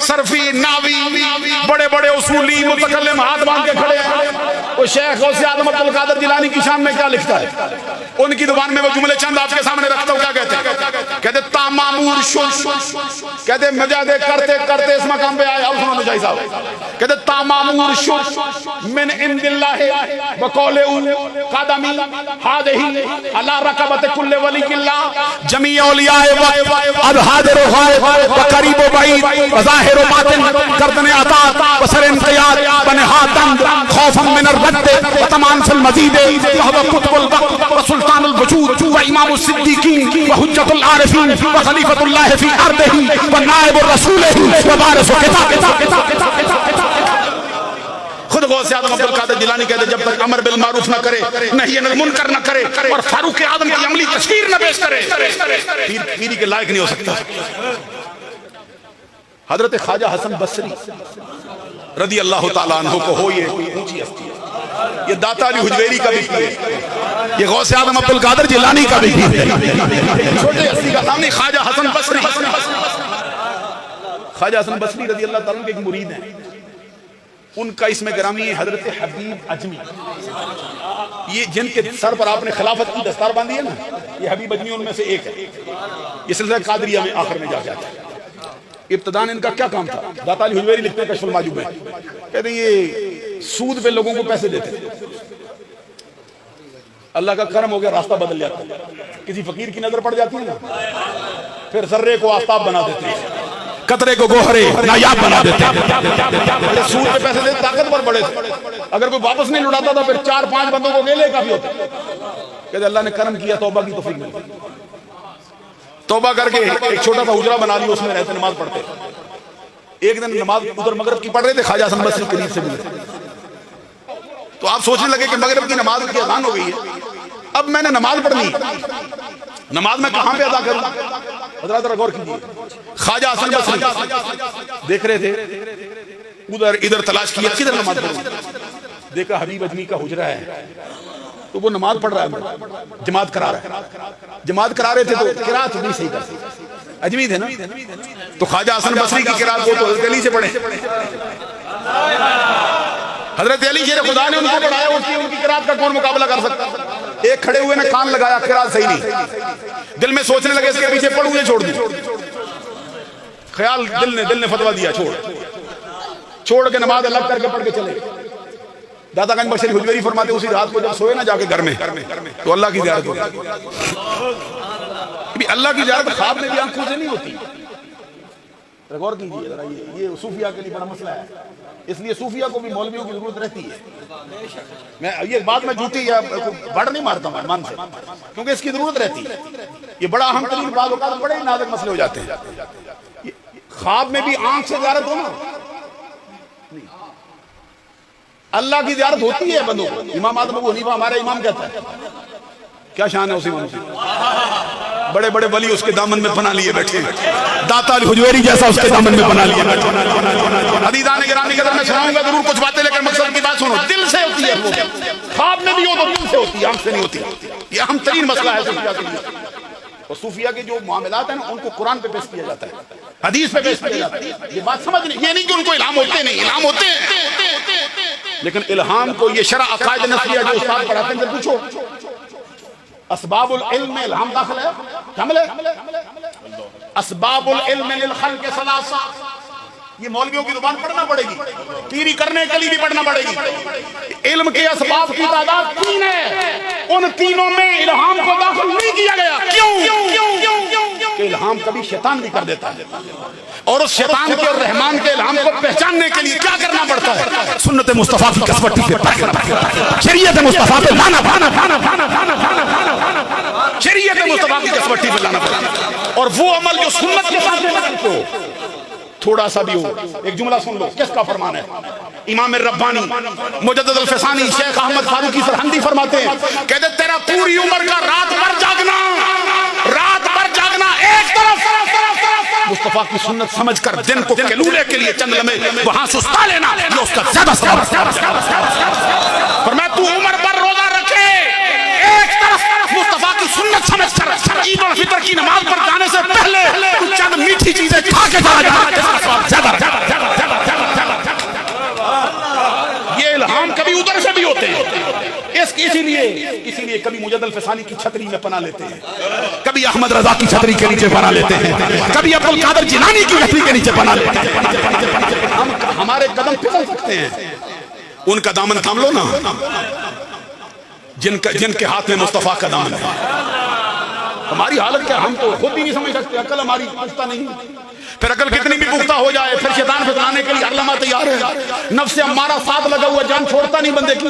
صرفی، ناوی، بڑے بڑے اصولی متکلم ہاتھ باندھ کے کھڑے ہیں، وہ شیخ غوث اعظم عبد القادر جیلانی کی شان میں کیا لکھتا ہے؟ ان کی زبان میں وہ جملے چند آپ کے سامنے رکھتا ہوں، کیا کہتے ہیں؟ کہتے تامامور شش، کہتے مجادے کرتے کرتے اس مقام پہ آئے، اب سنو مجاہی صاحب، کہتے تامامور شش من عند اللہ بقول قدمی ہادہی علی رقبت کل ولی اللہ جمیع اولیاء وقت اب حاضر و غائب و قریب و بعید و ظاہر و باطن گردن عطا و سر انقیاد و نہاتن خوفا من الرد و تمان فی المزید وہو قطب الوقت و سلطان الوجود و امام الصدیقین و حجت العارفین و خلیفۃ اللہ فی ارضہ و نائب الرسول و وارث کتاب۔ خود غوث اعظم عبد القادر جیلانی کہتے جب تک امر بالمعروف نہ کرے، نہی عن المنکر نہ کرے، اور فاروق اعظم کی عملی تصویر نہ پیش کرے، پیری کے لائق نہیں ہو سکتا۔ حضرت خواجہ حسن بصری رضی اللہ تعالیٰ عنہ کو ہو، یہ اونچی ہستی ہے، یہ داتا علی حجویری کا بھی پیر ہے، یہ غوث اعظم عبد القادر جیلانی کا بھی پیر ہے، چھوٹے ہستی کا نام نہیں، خواجہ حسن بصری۔ خواجہ حسن بصری رضی اللہ تعالیٰ عنہ کے ایک مرید ہیں، ان کا اس میں گرامی ہے حضرت حبیب اجمی، یہ جن کے سر پر آپ نے خلافت کی دستار باندھی ہے نا، یہ حبیب اجمی ان میں سے ایک ہے۔ یہ سلسلہ قادریہ میں آخر میں جا جاتا ہے۔ ابتداءً ان کا کیا کام تھا؟ داتا علی حجویری لکھتے ہیں کشف المحجوب میں، کہتے ہیں یہ سود پہ لوگوں کو پیسے دیتے ہیں، اللہ کا کرم ہو گیا راستہ بدل جاتا ہے، کسی فقیر کی نظر پڑ جاتی ہے نا، پھر ذرے کو آفتاب بنا دیتے ہیں، قطرے کو گوہرے نایاب بنا دیتے ہیں۔ سود پہ پیسے دیتے طاقتور بڑے تھے، اگر کوئی واپس نہیں لڑاتا تھا پھر 4-5 بندوں کو گیلے کافی ہوتے، کہتے اللہ نے کرم کیا، توبہ کی توفیق ملی، توبہ کر کے ایک چھوٹا سا حجرہ بنا لیا، اس میں رہتے نماز پڑھتے۔ ایک دن نماز ادھر مغرب کی پڑھ رہے تھے، خواجہ حسن بصری قریب سے ملے، تو آپ سوچنے لگے کہ مغرب کی نماز کی اذان ہو گئی ہے، اب میں نے نماز پڑھنی، نماز میں کہاں پہ ادا کروں؟ حضرات ذرا غور کیجیے، خواجہ حسن بصری دیکھ رہے تھے، ادھر ادھر تلاش کیا کدھر نماز پڑھوں، دیکھا حبیب اجمی کا حجرہ ہے، تو وہ نماز پڑھ رہا ہے، جماعت کرا رہا ہے، جماعت کرا رہے تھے تو قرات نہیں صحیح کر سکتے، اجمی تھے نا، تو خواجہ حسن بصری کی قرات کو تو حضرت علی سے پڑھے، حضرت علی شیر خدا نے ان کو پڑھایا، ان کی قرات کا کون مقابلہ کر سکتا؟ ایک کھڑے ہوئے نے کان لگایا، قرات صحیح نہیں، دل میں سوچنے لگے اس کے پیچھے پڑھوں یا چھوڑ دوں، خیال دل نے فتویٰ دیا چھوڑ کے نماز الگ کر کے پڑھ کے چلے۔ داتا گنج بخش حجویری فرماتے اسی رات کو جب سوئے نہ جا کے گھر میں تو اللہ کی زیارت ہوگی، اللہ کی زیارت خواب میں بھی آنکھوں سے نہیں ہوتی، غور کیجیے ذرا، یہ صوفیہ کے لیے بڑا مسئلہ ہے، اس لیے صوفیہ کو بھی مولویوں کی ضرورت رہتی ہے. میں یہ بات میں جھوٹی یا بڑھ نہیں مارتا ہوں من سے، کیونکہ اس کی ضرورت رہتی ہے. یہ بڑا اہم ترین بعض اوقات بڑے ہی نازک مسئلے ہو جاتے ہیں. خواب میں بھی آنکھ سے زیارت ہونا، اللہ کی زیارت ہوتی ہے بندوں کو. امام اعظم ابو حنیفہ ہمارا امام کہتا ہے، کیا شان ہے اس امام کی، بڑے بڑے ولی اس کے دامن میں پناہ لیے بیٹھے ہیں، داتا الحجویری جیسا اس کے دامن میں پناہ لیے بیٹھے ہیں. عزیزان گرامی قدر میں سناؤں گا ضرور کچھ باتیں، لیکن مقصد کی بات سنو. دل سے ہوتی ہے وہ، خواب میں بھی ہو تو دل سے ہوتی ہے، آنکھ سے نہیں ہوتی. یہ اہم ترین مسئلہ ہے صوفیہ کے لیے. اور صوفیہ کے جو معاملات ہیں نا، ان کو قرآن پہ پیش کیا جاتا ہے، حدیث پہ پیش کیا جاتا ہے. یہ بات سمجھ نہیں، یہ نہیں کہ ان کو الہام ہوتے نہیں، الہام ہوتے ہیں، لیکن الہام کو یہ شرع عقائد نسلیہ جو استاد پڑھاتے ہیں، پوچھو اسباب العلم میں الہام داخل ہے، شامل ہے. اسباب العلم للخلق ثلاثہ، یہ مولویوں کی زبان پڑھنا پڑے گی، پیری کرنے کے لیے بھی پڑھنا پڑے گی. علم کے اسباب کی تعداد 3 ہے، ان تینوں میں الہام کو داخل نہیں کیا گیا. کیوں؟ کہ الہام کبھی شیطان بھی کر دیتا ہے، اور اس شیطان کے اور رحمان کے الہام کو پہچاننے کے لیے کیا کرنا پڑتا ہے؟ سنت مصطفیٰ کی کسوٹی پہ، شریعت مصطفیٰ پہ لانا، شریعت مصطفیٰ کی کسوٹی پہ لانا پڑتا ہے. اور وہ عمل جو سنت کے ساتھ ہو، تھوڑا سا بھی ہو. ایک جملہ سن لو، کس کا فرمان ہے؟ امام ربانی مجدد الفسانی شیخ احمد فاروقی سرہندی فرماتے ہیں، کہتے تیرا پوری عمر کا رات بھر جاگنا، رات بھر جاگنا ایک طرف، مصطفیٰ کی سنت سمجھ کر دن کو کلولے کے لیے چند لمحے وہاں سستا لینا، یہ اس کا زیادہ ثواب. فرمایا تو عمر بھر روزہ رکھے، ایک طرف مصطفیٰ کی سنت سمجھ کر عید الفطر کی نماز پر جانے سے پہلے چند میٹھی چیزیں کھا کے چلا جانا. یہ الہام کبھی ادھر سے بھی ہوتے ہیں. اسی لیے کبھی مجدد الفسانی کی چھتری میں پناہ لیتے ہیں، کبھی احمد رضا کی چھتری کے نیچے پناہ لیتے ہیں، کبھی عبد القادر جیلانی کی چھتری کے نیچے پناہ لیتے ہیں. ہمارے قدم پھسل سکتے ہیں، ان کا دامن تھام لو نا، جن کے ہاتھ میں مصطفیٰ کا دامن ہے. ہماری حالت کیا، ہم تو خود بھی نہیں سمجھ سکتے، عقل ہماری پختہ نہیں. پھر عقل کتنی بھی پختہ ہو جائے، پھر شیطان پھسلانے کے لیے ہر لمحہ تیار ہے. نفس امارہ ساتھ لگا ہوا، جان چھوڑتا نہیں بندے کی.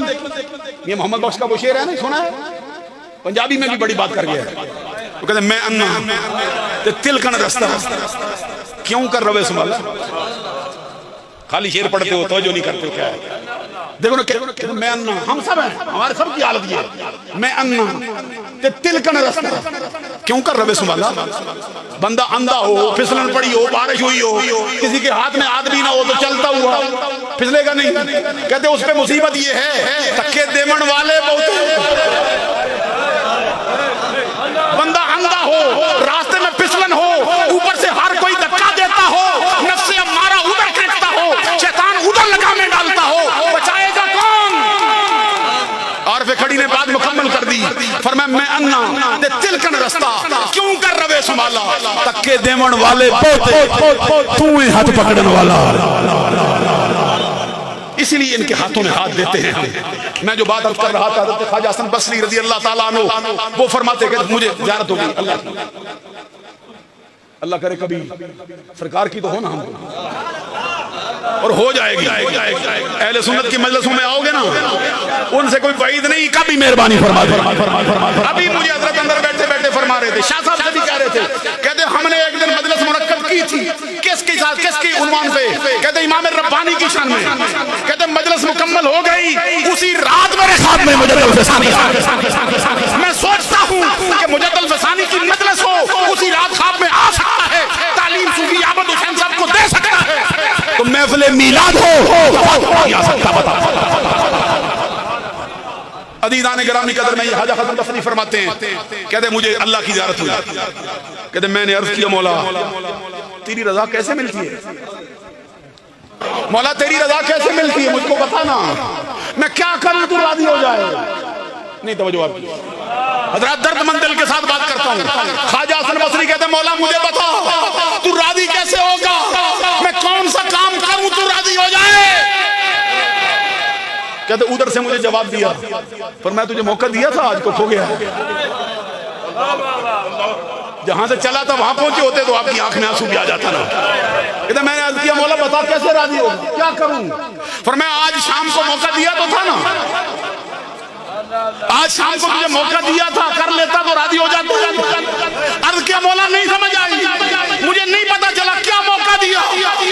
یہ محمد بخش کا وہ شعر ہے نا، سنا ہے؟ پنجابی میں بھی بڑی بات کر گیا ہے. وہ کہتے ہیں میں انا تے تلکن رستہ کیوں کر روے سنبھالا. خالی شعر پڑھتے ہو، توجہ نہیں کرتے ہو. کیا ہے دیکھو نا، میں انا، ہم سب ہیں، ہمارے سب کی حالت یہ ہے. میں انا تے تلکن رستہ کیوں کر روے سنبھالا. بندہ اندھا ہو، پھسلن پڑی ہو، بارش ہوئی ہو، کسی کے ہاتھ میں آدمی نہ ہو تو چلتا ہوا پھسلے گا نہیں. کہتے اس پہ مصیبت یہ ہے، تکے دیمن والے بہت. بندہ اندھا ہو، راستے میں پھسلن ہو، اوپر سے ہر کوئی دھکا دیتا ہو، نفس امارہ ادھر کھینچتا ہو، شیطان ادھر لگامیں ڈالتا ہو، بچائے گا کون؟ عارف کھڑی نے بات مکمل کر دی. فرمایا میں انا تے تلکن رستہ کیوں کر روے سنبھالا. تکے دیمن والے بہت، تو ہی ہاتھ پکڑن والا. اسی لیے ان کے ہاتھوں میں ہاتھ دیتے ہیں. میں جو بات کر رہا تھا حضرت خواجہ حسن بصری رضی اللہ تعالیٰ عنہ، وہ فرماتے کہ مجھے زیارت ہوگی اللہ کی، اللہ کرے کبھی سرکار کی تو ہو نا، ہم اور ہو جائے گی. اہل سنت کی مجلسوں میں آؤ گے نا، ان سے کوئی بعید نہیں. کبھی مہربانی فرما دے. ابھی مجھے حضرت اندر بیٹھے بیٹھے فرما رہے تھے، شاہ صاحب سے بھی کہہ رہے تھے، کہتے ہم نے ایک دن مجلس منعقد کی تھی، کس کے ساتھ، کس کی عنوان پہ؟ کہتے امام ربانی کی شان میں. کہتے مجلس مکمل ہو گئی، اسی رات میرے خواب میں مجدد الفسانی. میں سوچتا ہوں کہ مجدد الفسانی کی مجلس ہو، اسی رات خواب میں آ سکتا ہے، تعلیم صوفی عابد حسین صاحب کو دے سکتا ہے. تو محفل میلاد ہو یا سکتا بتا. عزیزان گرامی قدر میں یہ خواجہ حسن بصری فرماتے ہیں، کہتے ہیں مجھے اللہ کی زیارت ہوئی. کہتے ہیں میں نے عرض کیا مولا تیری رضا کیسے ملتی ہے، مولا تیری رضا کیسے ملتی ہے، مجھ کو بتانا، میں کیا کروں تو راضی ہو جائے. نہیں توجہ آپ حضرات، درد مند دل کے ساتھ بات کرتا ہوں. خواجہ حسن بصری کہتے ہیں مولا مجھے بتا تو راضی کیسے ہوگا، میں کون سا کام کروں تو راضی ہو جائے. کہتے ادھر سے مجھے جواب دیا، پر میں تجھے موقع دیا تھا، آج کو کھو گیا. جہاں سے چلا تھا وہاں پہنچے ہوتے تو آپ کی آنکھ میں آنسو بھی آ جاتا نا. کہتے میں نے عرض کیا مولا بتا کیسے راضی ہو, کیا کروں؟ فرمایا آج شام کو موقع دیا تو تھا نا, آج شام کو مجھے موقع دیا تھا, کر لیتا تو راضی ہو جاتا. عرض کیا مولا نہیں سمجھ آئی, مجھے نہیں پتا چلا کیا موقع دیا.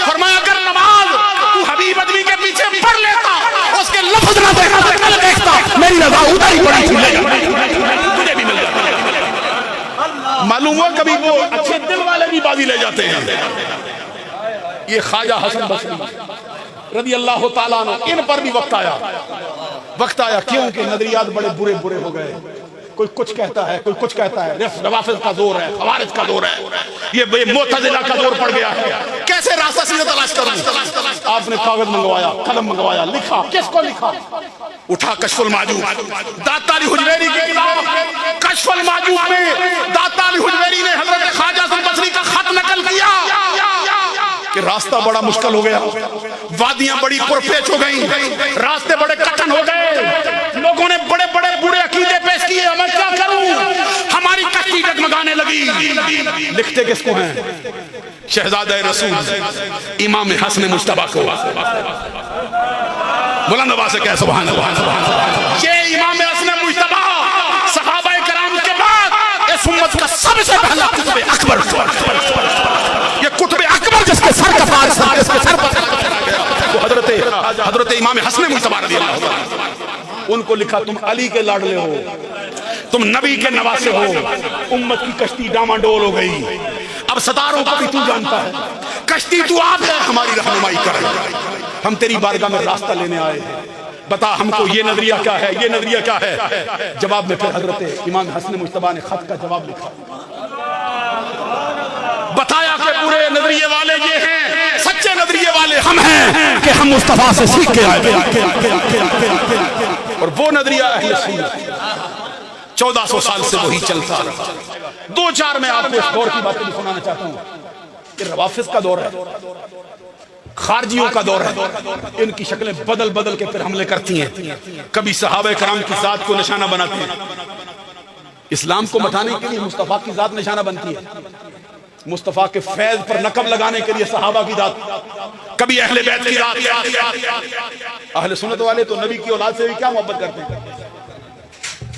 فرمایا اگر نماز تو حبیب ادوی کے پیچھے پڑھ لیتا, اس کے لفظ نہ دیکھتا, میری رضا ادھر ہی پڑی تھی, تجھے بھی مل جاتا. معلوم ہوا کبھی وہ اچھے دل والے بھی بازی لے جاتے ہیں. یہ خواجہ حسن بصری رضی اللہ تعالیٰ عنہ, ان پر بھی وقت آیا کیوں کہ نظریات بڑے برے ہو گئے. کوئی کچھ کہتا ہے, کوئی کچھ کہتا ہے. روافض کا دور ہے, خوارج کا دور ہے, یہ معتزلہ کا دور پڑ گیا ہے. کیسے راستہ سیدھا تلاش کروں؟ آپ نے کاغذ منگوایا, قلم منگوایا, لکھا. کس کو لکھا؟ اٹھا کشف المعجوب, داتا علی حجویری کی کتاب کشف المعجوب میں داتا علی حجویری نے حضرت خواجہ حسن بصری کا خط نقل کیا کہ راستہ بڑا مشکل ہو گیا, وادیاں بڑی پرپیچ ہو گئیں, راستے بڑے کٹھن ہو گئے, لوگوں نے بڑے برے عقیدے پیش کیے, میں کیا کروں؟ ہماری کشتی ڈگمگانے لگی. لکھتے کس کو ہیں؟ شہزادہ رسول امام حسن مجتبیٰ کو. بلند آواز سے کہہ سبحان اللہ. یہ امام حسن مجتبیٰ صحابہ کرام کے بعد اس امت کا سب سے پہلا کتب اکبر, یہ کتب اکبر جس کے سر کا تاج تھا, جس کے سر پر حضرت امام حسن مجتبیٰ رضی اللہ عنہ. ان کو لکھا تم علی کے لاڈلے ہو, تم نبی کے نواسے ہو, امت کی کشتی ڈاماڈول ہو گئی. اب ستاروں کو بھی تو جانتا ہے, کشتی تو آپ ہے, ہماری رہنمائی کر. ہم تیری بارگاہ میں راستہ لینے آئے ہیں, بتا ہم کو یہ نظریہ کیا ہے, یہ نظریہ کیا ہے. جواب میں پھر حضرت امام حسن مجتبیٰ نے خط کا جواب لکھا, بتایا کہ پورے نظریے والے یہ ہیں, سچے نظریے والے ہم ہیں کہ ہم مصطفیٰ سے سیکھ کے آئے. اور وہ نظریہ اہل سنت 1400 سال سے وہی چلتا رہا. 2-4 میں آپ کو اس دور کی باتیں بھی سنانا چاہتا ہوں کہ روافض کا دور ہے, خارجیوں کا دور ہے. ان کی شکلیں بدل کے پھر حملے کرتی ہیں. کبھی صحابہ کرام کی ذات کو نشانہ بناتے ہیں. اسلام کو مٹانے کے لیے مصطفیٰ کی ذات نشانہ بنتی ہے, مصطفیٰ کے فیض پر نقب لگانے کے لیے صحابہ کی ذات, کبھی اہل بیت کی ذات. اہل سنت والے تو نبی کی اولاد سے بھی کیا محبت کرتے ہیں.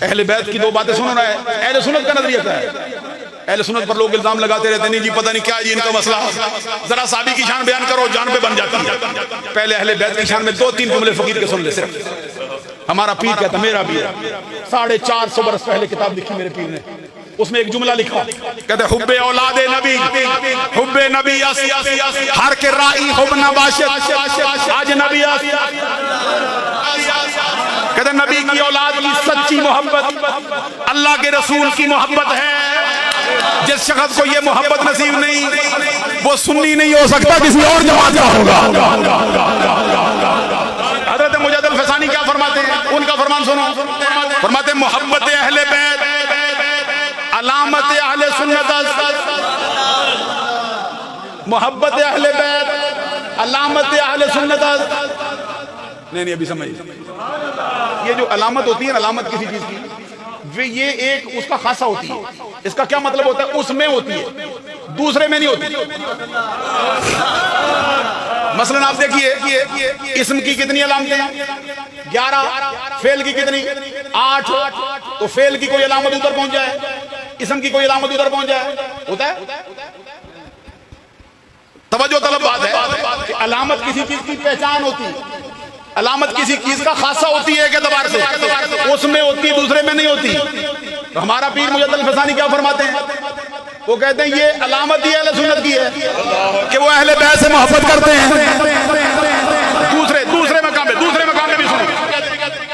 اہل بیت کی 2 باتیں سننا ہے. اہل سنت کا نظریہ کیا ہے؟ اہل سنت پر لوگ الزام لگاتے رہتے ہیں, نہیں جی پتہ نہیں کیا جی ان کا مسئلہ, ذرا صحابی کی شان بیان کرو, جان پہ بن جاتی ہے. پہلے اہل بیت کی شان میں 2-3 جملے فقیر کے سن لے. صرف ہمارا پیر کہتا, میرا پیر 450 برس پہلے کتاب لکھی میرے پیر نے, اس میں ایک جملہ لکھا, کہتے حب اولاد نبی, حب نبی ہر کے رائی حب نباشت آج نبی. کہتے نبی کی اولاد کی سچی محبت اللہ کے رسول کی محبت ہے. جس شخص کو یہ محبت نصیب نہیں وہ سنی نہیں ہو سکتا, کسی اور جماعت کا ہوگا. حضرت مجد الفسانی کیا فرماتے ہیں, ان کا فرمان سنو. فرماتے ہیں محبت اہل بیت علامت اہل سنت, محبت اہل بیت علامت اہل سنت. نہیں ابھی سمجھ, یہ جو علامت ہوتی ہے, علامت کسی چیز کی, یہ ایک اس کا خاصہ ہوتی ہے. اس کا کیا مطلب ہوتا ہے؟ اس میں ہوتی ہے, دوسرے میں نہیں ہوتی. مثلا آپ دیکھیے اسم کی کتنی علامتیں ہیں؟ 11. فعل کی کتنی؟ 8. تو فعل کی کوئی علامت ادھر پہنچ جائے, اسم کی کوئی علامت ادھر پہنچ جائے, ہوتا ہے. توجہ طلب بات ہے کہ علامت کسی چیز کی پہچان ہوتی ہے, علامت کسی چیز کا خاصہ ہوتی ہے ایک اعتبار سے, اس میں ہوتی ہے دوسرے میں نہیں ہوتی. تو ہمارا پیر مجد الفسانی کیا فرماتے ہیں؟ وہ کہتے ہیں یہ علامت ہی اہل سنت کی ہے کہ وہ اہل بیت سے محبت کرتے ہیں. دوسرے مقام پہ بھی سنو,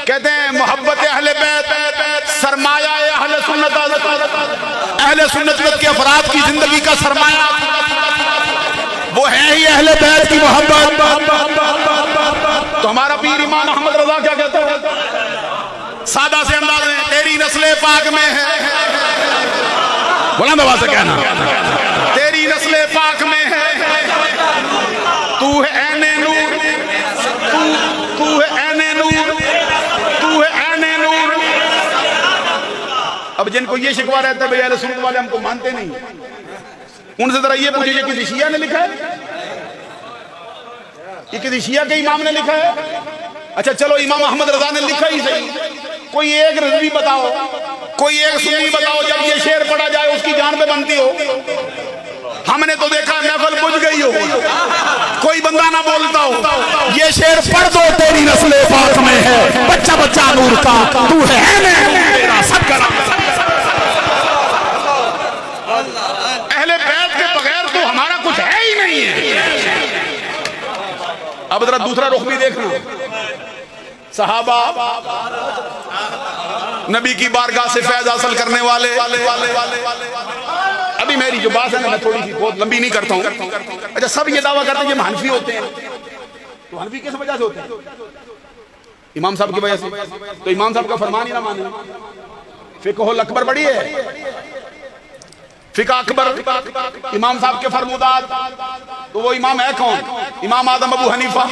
کہتے ہیں محبت اہل بیت سرمایہ اہل سنت, اہل سنت کے افراد کی زندگی کا سرمایہ وہ ہے ہی اہل بیت کی محبت. تو ہمارا پیر امام احمد رضا کیا کہتا ہے؟ سادہ سے انداز میں, تیری نسل پاک میں ہے, بلند آواز سے کہنا, تیری نسل پاک میں ہے, تو ہے عین نور, تو ہے عین نور, تو ہے عین نور. اب جن کو یہ شکوہ رہتا ہے بھئی اہل سنت والے ہم کو مانتے نہیں، ان سے ذرا یہ پوچھیں کہ کسی شیعہ نے لکھا ہے؟ یہ کسی شیعہ کے امام نے لکھا ہے؟ اچھا چلو امام احمد رضا نے لکھا ہی صحیح، کوئی ایک رضوی بتاؤ، کوئی ایک سنی بتاؤ جب یہ شعر پڑھا جائے اس کی جان پہ بنتی ہو۔ ہم نے تو دیکھا محفل بجھ گئی ہو، کوئی بندہ نہ بولتا ہو، یہ شعر پڑھ دو تیری نسل پاک میں ہے بچہ بچہ نور کا، تو ہے میں سب کرا۔ اہل بیت کے بغیر تو ہمارا کچھ ہے ہی نہیں ہے۔ اب ذرا دوسرا رخ بھی دیکھنا، صحابہ نبی کی بارگاہ سے فیض حاصل کرنے والے، ابھی میری جو بات ہے نا میں تھوڑی سی بہت لمبی نہیں کرتا ہوں۔ اچھا سب یہ دعویٰ کرتے ہیں کہ ہم حنفی ہوتے ہیں، تو حنفی کس وجہ سے ہوتے ہیں؟ امام صاحب کی وجہ سے، تو امام صاحب کا فرمان ہی نہ مانے۔ فقہ الاکبر پڑھی ہے، فقہ اکبر امام صاحب کے فرمودات، تو وہ امام ہے کون؟ امام اعظم ابو حنیفہ۔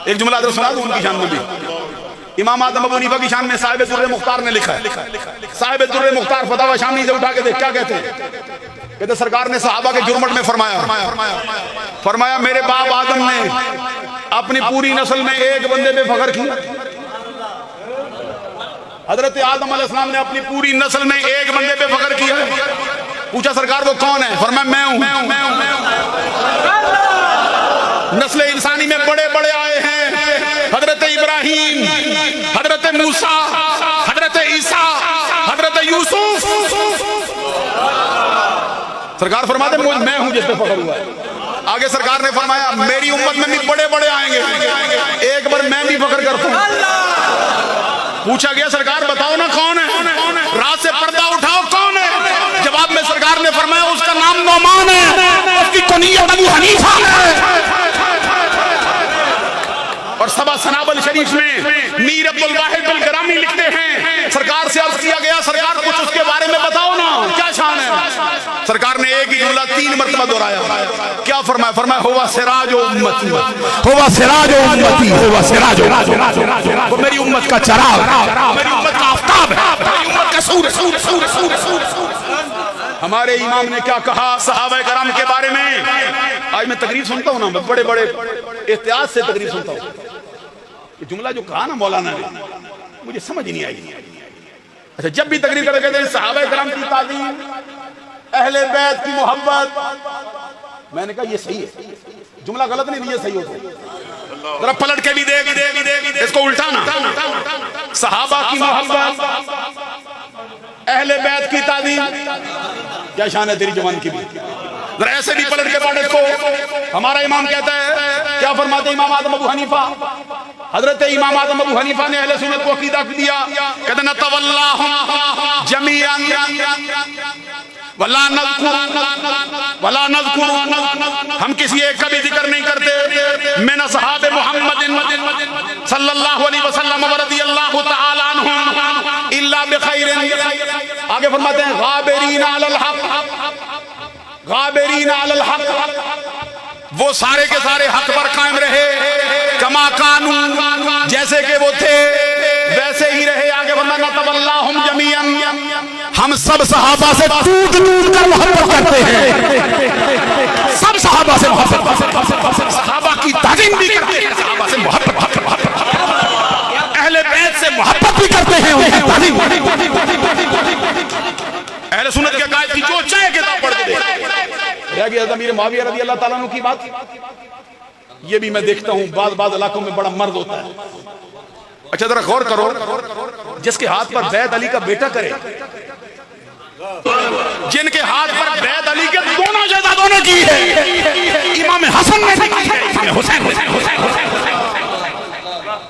ایک جملہ ادھر سنا دوں ان کی شان میں بھی، امام اعظم ابو حنیفہ کی شان میں صاحب در مختار نے لکھا ہے، صاحب در مختار فتاوی شامی سے اٹھا کے دیکھ کیا کہتے ہیں؟ کہتے سرکار نے صحابہ کے جرمٹ میں فرمایا میرے باپ آدم نے اپنی پوری نسل میں ایک بندے پہ فخر کیا، حضرت آدم علیہ السلام نے اپنی پوری نسل میں ایک بندے پہ فخر کیا۔ پوچھا سرکار وہ کون ہے؟ فرمایا میں ہوں۔ نسل انسانی میں بڑے بڑے آئے ہیں، حضرت ابراہیم، حضرت موسیٰ، حضرت عیسیٰ، حضرت یوسف۔ سرکار فرماتے میں ہوں جس پہ فخر ہوا ہے۔ آگے سرکار نے فرمایا میری امت میں بھی بڑے بڑے آئیں گے، ایک بار میں بھی فخر کرتا ہوں۔ پوچھا گیا سرکار بتاؤ نا کون ہے؟ رات سے پردہ اٹھاؤ کون ہے؟ جواب میں سرکار نے فرمایا اس کا نام نعمان ہے، اس کی کنیت ابو حنیفہ ہے۔ اور سبا سنابل شریف میں میر عبد الواحد الگرامی لکھتے ہیں سرکار سے عرض کیا گیا سرکار کچھ اس کے بارے میں بتاؤ نا کیا شان ہے؟ سرکار نے ایک ہی جملہ 3 مرتبہ دہرایا، کیا فرمایا؟ فرمایا ہوا سراج امتی، ہوا سراج امتی، ہوا سراج امتی، وہ میری امت کا چراغ، میری امت کا آفتاب ہے، میری امت کا سورج۔ ہمارے امام نے کیا کہا صحابہ کرام کے بارے میں؟ آج میں تقریر سنتا ہوں نا، میں بڑے بڑے احتیاط سے تقریر سنتا ہوں، یہ جملہ جو کہا نا مولانا نے مجھے سمجھ نہیں آئی۔ اچھا جب بھی تقریر کرتے کہتے ہیں صحابہ کرام کی تعظیم، اہل بیت کی محبت، میں نے کہا یہ صحیح ہے، جملہ غلط نہیں، یہ صحیح ہوتا ہے۔ ذرا پلٹ کے بھی دیکھ، اس کو الٹانا، صحابہ کی محبت، اہل بیت کی تعظیم، کیا شان ہے تیری جوان کی بھی؟ ذرا ایسے بھی پلٹ کے پڑھ اس کو۔ ہمارا امام کہتا ہے، کیا فرماتے امام اعظم ابو حنیفہ؟ حضرت امام اعظم ابو حنیفہ نے اہل سنت کو عقیدہ دیا، کہتے ہیں نتولاہم جمیعا ولا نذکر، ہم کسی ایک کا بھی ذکر نہیں کرتے، من اصحاب محمد صلی اللہ علیہ وسلم ورضی اللہ تعالی عنہم الا بخیر۔ آگے فرماتے ہیں غابرین علی الحق، غابرین علی الحق، وہ سارے کے سارے حق پر قائم رہے، کما کانوا، جیسے کہ وہ تھے ویسے ہی رہے۔ آگے فرمایا نتولاہم جمیعا، ہم سب صحابہ سے ٹوٹ کر محبت کرتے ہیں، سب صحابہ سے محبت، صحابہ کی تعظیم بھی کرتے ہیں، صحابہ سے محبت، اہل بیت سے محبت بھی کرتے ہیں، ان کی تعظیم۔ اہل سنت کے قائد کی جو چاہے کتاب پڑھ کے رہ گیا امیر معاویہ رضی اللہ تعالیٰ عنہ کی بات، یہ بھی میں دیکھتا ہوں بعض علاقوں میں بڑا مرد ہوتا ہے۔ اچھا ذرا غور کرو، جس کے ہاتھ پر بیعت علی کا بیٹا کرے، جن کے ہاتھ پر بیعت علی کے دونوں جائیدادوں نے کی ہے، امام حسن نے کی ہے، امام حسین،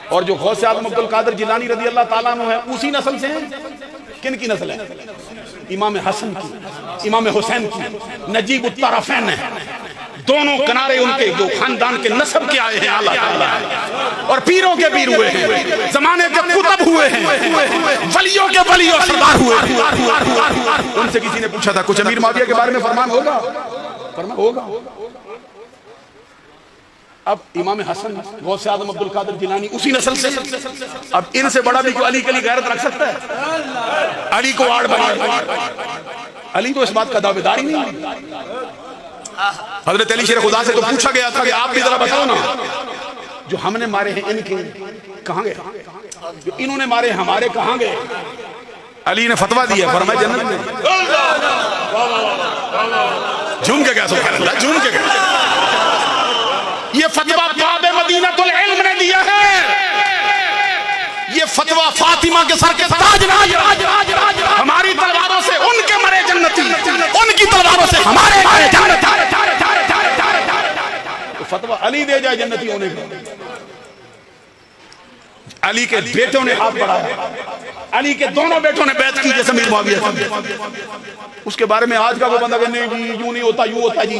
اور جو غوث اعظم عبد القادر جیلانی رضی اللہ تعالیٰ عنہ ہے اسی نسل سے ہیں۔ کن کی نسل ہے؟ امام حسن کی، امام حسین کی، نجیب الطرفین ہیں، دونوں کنارے ان کے جو خاندان کے نسب کے آئے ہیں اللہ تعالیٰ، اور پیروں کے پیر ہوئے ہیں، زمانے کے کتب ہوئے ہیں، ولیوں کے ولی اور سردار ہوئے ہیں۔ ان سے کسی نے پوچھا تھا کچھ امیر معاویہ کے بارے میں فرمان ہوگا؟ فرمان ہوگا۔ اب امام حسن غوث اعظم عبد القادر جیلانی اسی نسل سے، اب ان سے بڑا بھی کوئی علی کے لیے غیرت رکھ سکتا ہے؟ علی کو آڑ بنا، علی تو اس بات کا دعویدار ہی نہیں۔ حضرت علی شیر خدا سے تو پوچھا گیا تھا کہ آپ بھی ذرا بتاؤ نا، جو ہم نے مارے ہیں ان کے کہاں گئے، جو انہوں نے مارے ہمارے کہاں گئے؟ علی نے فتویٰ دیا، فرمایا جنت میں۔ جھوم کے گیا سبحان اللہ، جھوم کے گیا۔ یہ فتویٰ باب مدینۃ العلم نے دیا ہے، یہ فتویٰ فاطمہ کے سر کے تاج نے، ہماری تلواروں سے ان کے مرے جنتی، ان کی تلواروں سے ہمارے مرے جنتی۔ فتویٰ علی دے جائے جنتی ہونے کا۔ علی کے بیٹوں نے ہاتھ بڑھایا، علی کے دونوں بیٹوں نے بیعت کی جیسے امیر معاویہ کی۔ اس کے بارے میں آج کا وہ بندہ کہ نہیں جی یوں نہیں ہوتا یوں ہوتا جی،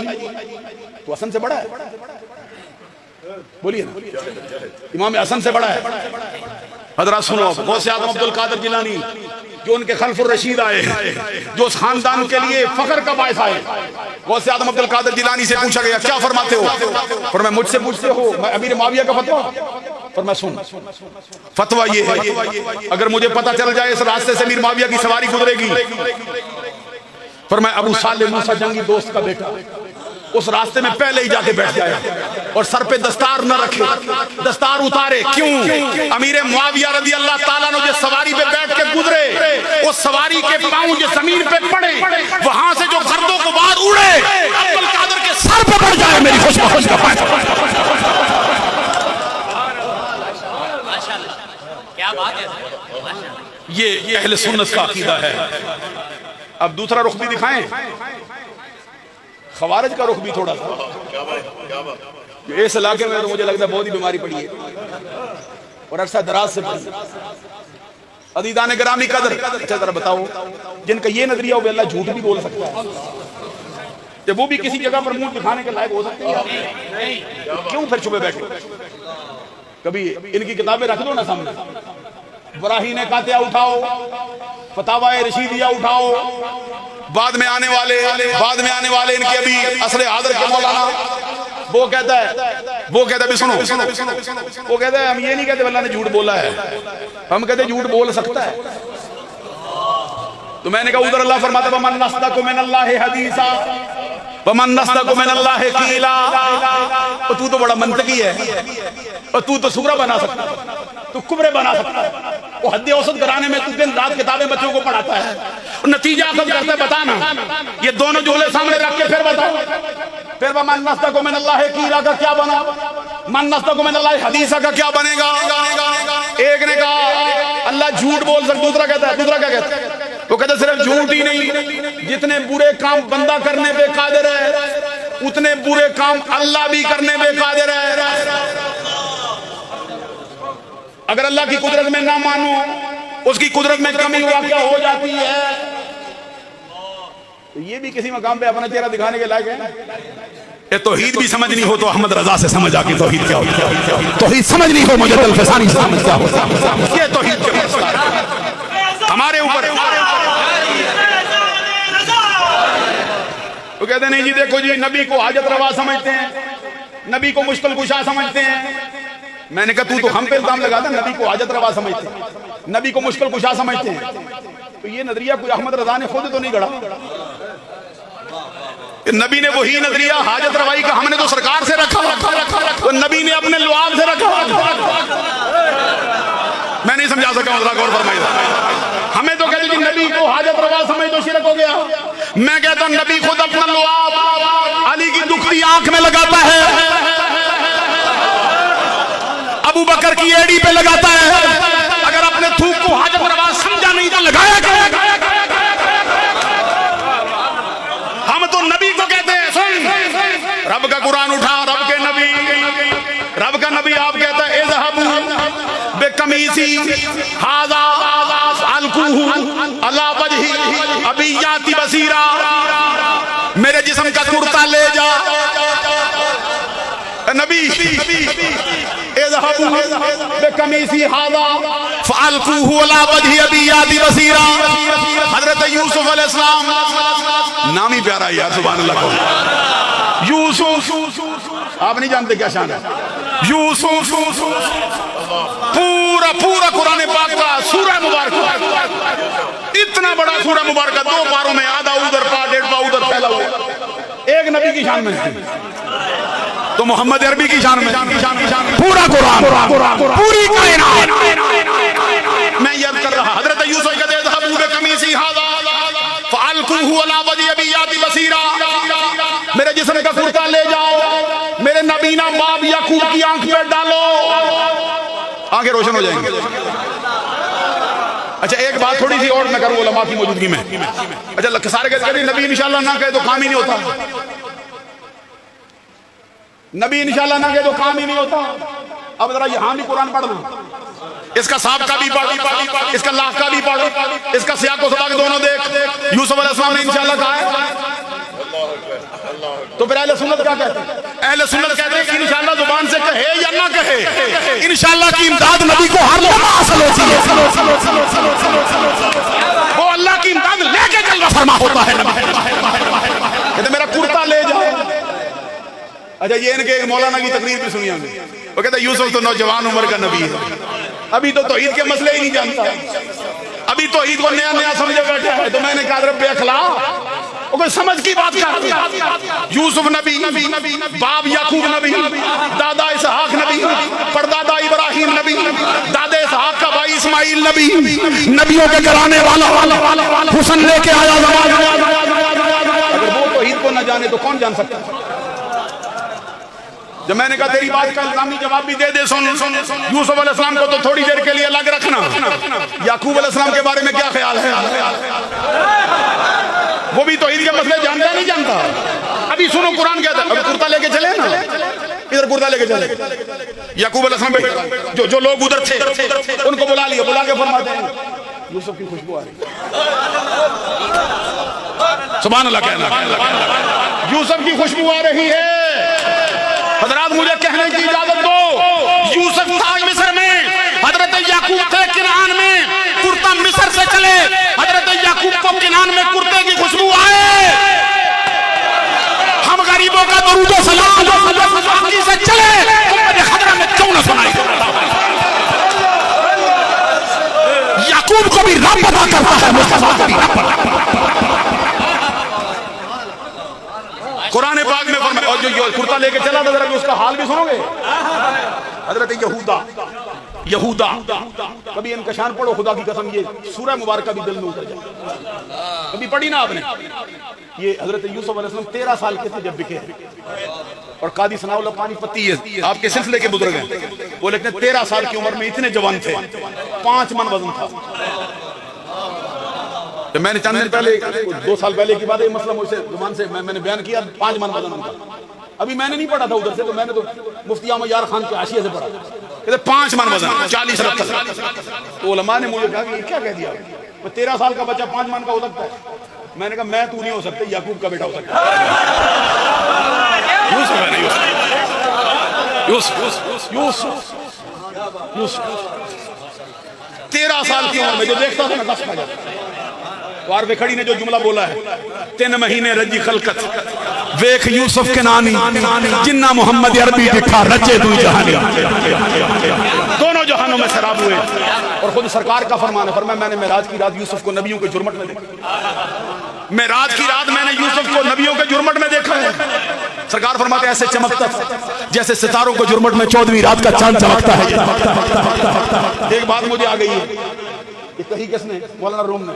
تو حسن سے بڑا ہے، بولیے نا، امام حسن سے بڑا ہے۔ حضرات سنو، غوث اعظم عبد القادر جیلانی جو ان کے خلف الرشید آئے، جو اس خاندان کے لیے فخر کا باعث آئے، غوث اعظم عبد القادر جیلانی سے پوچھا گیا کیا فرماتے ہو؟ فرمایا مجھ سے پوچھتے ہو میں امیر معاویہ کا فتویٰ؟ فرمایا سن، فتویٰ یہ ہے اگر مجھے پتہ چل جائے اس راستے سے امیر معاویہ کی سواری گزرے گی، فرمایا ابو صالح موسیٰ جنگی دوست کا بیٹا اس راستے میں پہلے ہی جا کے بیٹھ جائے اور سر پہ دستار نہ رکھے، دستار اتارے۔ کیوں؟ امیر معاویہ رضی اللہ تعالیٰ نے جس سواری پہ بیٹھ کے گزرے، اس سواری کے پاؤں جو زمین پہ پڑے، وہاں سے جو گردوں کو باہر اڑے، عبد القادر کے سر پہ پڑ جائے میری خوش کا فائدہ۔ کیا بات ہے، یہ اہل سنت کا عقیدہ ہے۔ اب دوسرا رخ بھی دکھائیں، خوارج کا رخ بھی تھوڑا سا۔ اس علاقے میں تو مجھے لگتا ہے بہت ہی بیماری پڑی ہے اور عرصہ دراز سے پڑی۔ عزیزان گرامی قدر، اچھا ذرا بتاؤ جن کا یہ نظریہ ہو کہ اللہ جھوٹ بھی بول سکتا ہے، جب وہ بھی کسی جگہ پر منہ دکھانے کے لائق ہو سکتے ہیں، کیوں پھر چھپے بیٹھے؟ کبھی ان کی کتابیں رکھ دو نا سامنے، براہین قاطعہ اٹھاؤ، فتاوی رشیدیہ اٹھاؤ، بعد میں آنے والے ان کے ابھی عصر حاضر کے مولانا وہ کہتا ہے بھی سنو، وہ کہتا ہے ہم یہ نہیں کہتے اللہ نے جھوٹ بولا ہے، ہم کہتے جھوٹ بول سکتا ہے۔ تو میں نے کہا ادھر اللہ فرماتا ہے وَمَنْ نَصْدَقُ مِنَ اللَّهِ حَدِيثًا وَمَنْ نَصْدَقُ مِنَ اللَّهِ قِيلًا۔ اور تو بڑا منطقی ہے، اور تو سورہ بنا سکتا ہے، تو کبرے بنا سکتا ہے، وہ حد اوسط گرانے میں تو دن رات کتابیں بچوں کو پڑھاتا ہے، نتیجہ اخذ کرتا ہے بتانا، یہ دونوں جملے سامنے رکھ کے پھر بتاؤ، پھر وَمَنْ نَصْدَقُ مِنَ اللَّهِ قِيلًا کا کیا بنا، مَنْ نَصْدَقُ مِنَ اللَّهِ حَدِيثًا کا کیا بنے گا؟ ایک نے کہا اللہ جھوٹ بول سکتا، دوسرا کیا کہتا ہے؟ وہ کہتا ہے صرف جھوٹ ہی نہیں، جتنے برے کام بندہ کرنے پہ قادر ہے اتنے برے کام اللہ بھی کرنے پہ قادر ہے۔ اگر اللہ کی قدرت میں نہ مانو، اس کی قدرت میں کمی واقع ہو جاتی ہے، تو یہ بھی کسی مقام پہ اپنا چہرہ دکھانے کے لائق ہے۔ یہ توحید بھی سمجھنی ہو تو احمد رضا سے سمجھا کہ توحید کیا ہوتا ہے، توحید سمجھنی ہو مجھے الفسانی سے سمجھ کیا ہوتا ہے۔ یہ توحید کے مسئلہ ہمارے اوپر۔ وہ کہتے ہیں نہیں جی دیکھو جی نبی کو حاجت روا سمجھتے ہیں، نبی کو مشکل کشا سمجھتے ہیں۔ میں نے کہا تو ہم پہ الزام لگا تھا نبی کو حاجت روا سمجھتے ہیں، نبی کو مشکل کشا سمجھتے ہیں، تو یہ نظریہ کوئی احمد رضا نے خود تو نہیں گڑھا، نبی نے وہی نظریہ حاجت روائی کا ہم نے تو سرکار سے رکھا، وہ نبی نے اپنے لعاب سے رکھا۔ میں نہیں سمجھا سکا، ذرا غور فرمائیے۔ ہمیں تو کہتے ہیں نبی کو حاجت روا سمجھ تو شرک ہو گیا، میں کہتا ہوں نبی خود اپنا لعاب علی کی دکھتی آنکھ میں لگاتا ہے، ابو بکر کی ایڑی پہ لگاتا ہے، اگر اپنے تھوک کو حاجت روا سمجھا نہیں تو لگایا کیا؟ ہم تو نبی کو کہتے ہیں سن، رب کا قرآن اٹھا، رب کا نبی آپ کہتا ہے اذهبوا بقمیصی ھذا فالقوہ علی وجہ ابی یاتی بصیرا، میرے جسم کا کرتا لے جا نبی، اذهبوا بقمیصی ھذا فالقوہ علی وجہ ابی یاتی بصیرا۔ حضرت یوسف علیہ السلام، نام ہی پیارا ہے یار، سبحان اللہ کو، یوسف آپ نہیں جانتے کیا شان ہے یوسف پورا پورا قرآن پاک کا سورہ مبارکہ اتنا بڑا سورہ مبارکہ 2 پاروں میں آدھا ادھر پا 1.5 پا ادھر پھیلا ہوا ایک نبی کی شان میں تو محمد عربی کی شان میں پورا قرآن پوری کائنات میں یاد کر رہا حضرت یوسف کہتے اذهبوا بقمیصی هذا فالقوه على وجه ابی یاتی بصیرا میرے جسم کا کرتا لے جاؤ میرے نبینا باپ یعقوب کی آنکھ پہ ڈالو آنکھیں روشن ہو جائیں گے اچھا ایک بات تھوڑی سی اور میں کروں علماء کی موجودگی میں اچھا سارے کہتے ہیں نبی انشاءاللہ نہ کہے تو کام ہی نہیں ہوتا نبی انشاءاللہ نہ کہے تو کام ہی نہیں ہوتا اب ذرا یہاں بھی قرآن پڑھنا اس کا سابقہ بھی پڑھ اس کا لاحقہ بھی پڑھ اس کا سیاق و سباق دونوں دیکھ یوسف علیہ السلام نے انشاءاللہ کہا ہے تو پھر اہل سنت کیا کہتے ہیں اہل سنت کہتے ہیں کہ انشاءاللہ زبان سے کہے یا نہ کہے انشاءاللہ کی امداد نبی کو ہر لمحہ حاصل ہوتی ہے وہ اللہ کی امداد لے کے جلوہ فرما ہوتا ہے کہتے میرا کرتا لے جاؤ اچھا یہ ان کے ایک مولانا کی تقریر بھی سنی ہم نے وہ کہتا ہے یوسف تو نوجوان عمر کا نبی ہے ابھی تو توحید کے مسئلے ہی نہیں جانتا ابھی توحید کو نیا نیا سمجھے بیٹھا ہے تو میں نے کہا رب بے اخلاق وہ کوئی سمجھ کی بات کرتی یوسف نبی باپ یعقوب نبی دادا اسحاق نبی پردادا ابراہیم نبی دادا اسحاق کا بھائی اسماعیل نبی نبیوں کے گھرانے والا حسن لے کے آیا اگر وہ توحید کو نہ جانے تو کون جان سکتا ہے جب میں نے کہا تیری بات کا الزامی جواب بھی دے دے سن یوسف علیہ السلام کو تو تھوڑی دیر کے لیے الگ رکھنا یعقوب علیہ السلام کے بارے میں کیا خیال ہے وہ بھی توحید کے مسئلے جانتا نہیں جانتا ابھی سنو قرآن کہتا ہے ابھی کرتا لے کے چلے نا ادھر کرتا لے کے چلے یعقوب علیہ السلام جو لوگ ادھر تھے ان کو بلا لیا بلا کے فرماتے ہیں یوسف کی خوشبو آ رہی سبحان اللہ کہنا یوسف کی خوشبو آ رہی ہے حضرات مجھے کہنے کی اجازت دو یوسف تھا مصر میں حضرت یعقوب تھے کنعان میں کرتا مصر سے چلے حضرت یعقوب کو کنعان میں کرتے کی خوشبو آئے ہم غریبوں کا درود و سلام سے چلے خضرہ میں کیوں نہ سنائی یعقوب کو بھی رب ادا کرتا ہے مصطفیٰ کو بھی رب ادا کرتا ہے قرآن پاک میں فرمایا اور جو کرتا لے کے چلا تھا ذرا اس کا حال بھی سنو گے حضرت یہودا کبھی ان کا شان پڑھو خدا کی قسم یہ سورہ مبارکہ بھی دل میں اتر جائے کبھی پڑھی نا آپ نے یہ حضرت یوسف علیہ السلام 13 سال کے تھے جب بکے اور قاضی ثناء اللہ پانی پتی ہے آپ کے سلسلے کے بزرگ ہیں وہ لیکن 13 سال کی عمر میں اتنے جوان تھے 5 من وزن تھا میں نے چند دن پہلے 2 سال پہلے کی بات ہے مسئلہ مجھ سے زبان سے میں نے بیان کیا 5 من وزن تھا ابھی میں نے نہیں پڑھا تھا ادھر سے تو میں نے تو مفتی احمد یار خان کے حاشیے سے پڑھا کہتے 5 من وزن 40 رکعت تو علماء نے مجھے کہا کہ کیا کہہ دیا میں 13 سال کا بچہ 5 من کا ہو سکتا ہے میں نے کہا میں تو نہیں ہو سکتا یعقوب کا بیٹا ہو سکتا یوسف 13 سال کی عمر میں جو دیکھتا تھا میں 10 کھا جاتا وار پہ کھڑی نے جو جملہ بولا ہے 3 مہینے رجی خلقت ویکھ یوسف کے نانی جنہ محمد عربی دکھا رچے دوئی جہانی دونوں جہانوں میں سراب ہوئے اور خود سرکار کا فرمان ہے فرمایا میں نے معراج کی رات یوسف کو نبیوں کے جرمٹ میں دیکھا معراج کی رات میں نے یوسف کو نبیوں کے جرمٹ میں دیکھا ہے سرکار فرماتے ایسے چمکتا جیسے ستاروں کو جرمٹ میں 14ویں رات کا چاند چمکتا ہے ایک بات مجھے آ گئی ہے یہ کہی کس نے مولانا روم نے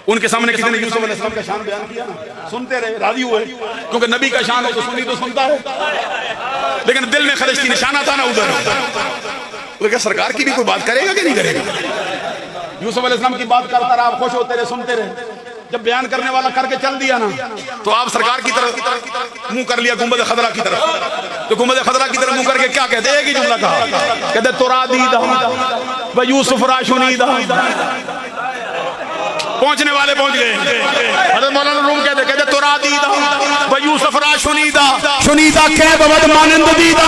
ان کے سامنے کسی نے یوسف علیہ السلام کا شان بیان کیا نا سنتے رہے راضی ہوئے کیونکہ نبی کا شان ہے تو سنی تو سنتا ہے لیکن دل میں خدش کی نشانہ تھا نا ادھر وہ کہ سرکار کی بھی کوئی بات کرے گا کہ نہیں کرے گا یوسف علیہ السلام کی بات کرتا رہا آپ خوش ہوتے رہے سنتے رہے جب بیان کرنے والا کر کے چل دیا نا تو آپ سرکار کی طرف منہ کر لیا گنبد خضرا کی طرف تو گنبد خضرا کی طرف منہ کر کے کیا کہتے ایک ہی جملہ کہا کہتے ترا دیدہ و یوسف را شنیدہ پہنچنے والے پہنچ گئے حضرت مولانا روم کہتے ترا دیدہ و یوسف را شنیدہ کیب ود مانند دیدہ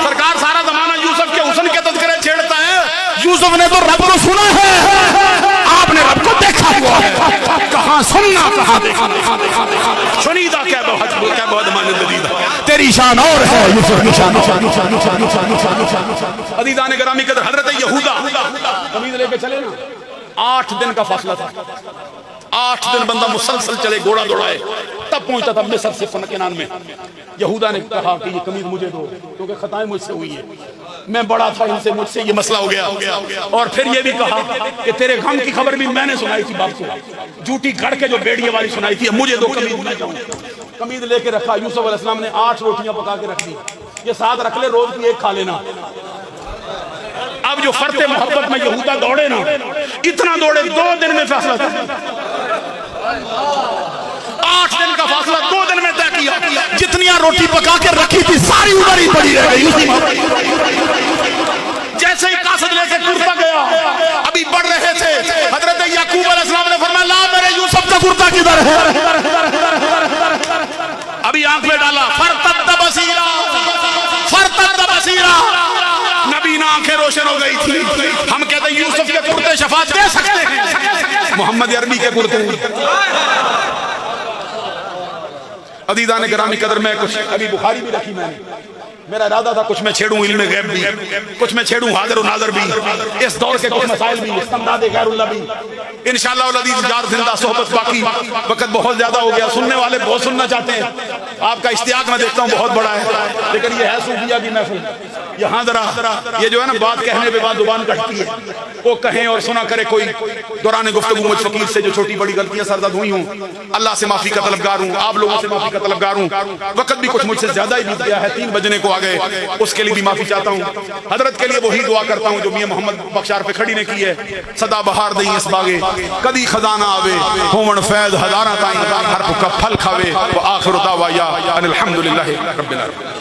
سرکار سارا زمانہ یوسف کے حسن کے تذکرے چھیڑتا ہے یوسف نے تو رب کو سنا ہے آپ نے رب کو دیکھا ہوا ہے کہاں کہاں سننا کہاں دیکھنا شنیدہ کیا بہت مان جدیدہ تیری شان اور ہے یوسف کی شان عزیزان گرامی قدر حضرت یہودا قمیض لے کے چلے نا 8 دن کا فاصلہ تھا 8 دن بندہ مسلسل چلے گھوڑا دوڑائے تب پہنچتا تھا مصر سے کنعان میں یہودا نے کہا کہ یہ قمیض مجھے دو کیونکہ خطائیں مجھ سے ہوئی ہے میں بڑا تھا ان سے مجھ سے یہ مسئلہ ہو گیا اور پھر یہ بھی کہا کہ تیرے غم کی خبر بھی میں نے سنائی تھی باپ کو جھوٹی گھڑ کے جو بیڑیے والی سنائی تھی مجھے دو قمیض میں جاؤں قمیض لے کے رکھا یوسف علیہ السلام نے 8 روٹیاں پکا کے رکھ دی یہ ساتھ رکھ لے روز کی ایک کھا لینا اب جو فرط محبت میں یہودا دوڑے نا اتنا دوڑے 2 دن میں فیصلہ تھا 8 دن کا فاصلہ 2 دن میں طے کیا جتنیاں روٹی پکا کے رکھی تھی ساری ادھر ہی پڑی رہ گئی جیسے ہی قاصد لے کے کرتا گیا ابھی بڑھ رہے تھے حضرت یعقوب علیہ السلام نے فرمایا لا میرے یوسف کا کرتا کدھر ہے ابھی آنکھ میں ڈالا فرتد بصیرا نبی نے آنکھیں روشن ہو گئی تھی ہم کہتے ہیں یوسف کے کرتے شفاعت دے سکتے ہیں محمد عربی کے کرتے عزیزان گرامی قدر میں کچھ ابھی بخاری بھی رکھی میں نے میرا ارادہ تھا کچھ میں چھیڑوں علم غیب بھی کچھ میں چھیڑوں حاضر و ناظر بھی اس دور کے کچھ مسائل بھی استمداد غیر اللہ بھی انشاءاللہ العزیز جار زندہ صحبت باقی وقت بہت زیادہ ہو گیا سننے والے بہت سننا چاہتے ہیں آپ کا اشتیاق میں دیکھتا ہوں بہت بڑا ہے لیکن یہ ہے صوفیہ کی محفل یہاں ذرا یہ جو ہے نا بات کہنے پہ بات زبان کٹتی ہے وہ کہیں اور سنا کرے کوئی دوران گفتگو مجھ فقیر سے جو چھوٹی بڑی غلطیاں سرزد ہوئی ہوں اللہ سے معافی کا طلبگار ہوں آپ لوگوں سے معافی کا طلبگار ہوں وقت بھی کچھ مجھ سے زیادہ ہی بیت گیا ہے 3 بجنے کو آگئے اس کے لیے بھی معافی چاہتا ہوں حضرت کے لیے وہی دعا کرتا ہوں جو میاں محمد بخشار پہ کھڑی نے کی ہے صدا بہار دیں اس باغے کدی خزانہ آوے ہومن فیض ہزاراں تائیں ہر کا پھل کھاوے وآخر دعوایا ان الحمدللہ رب العالمین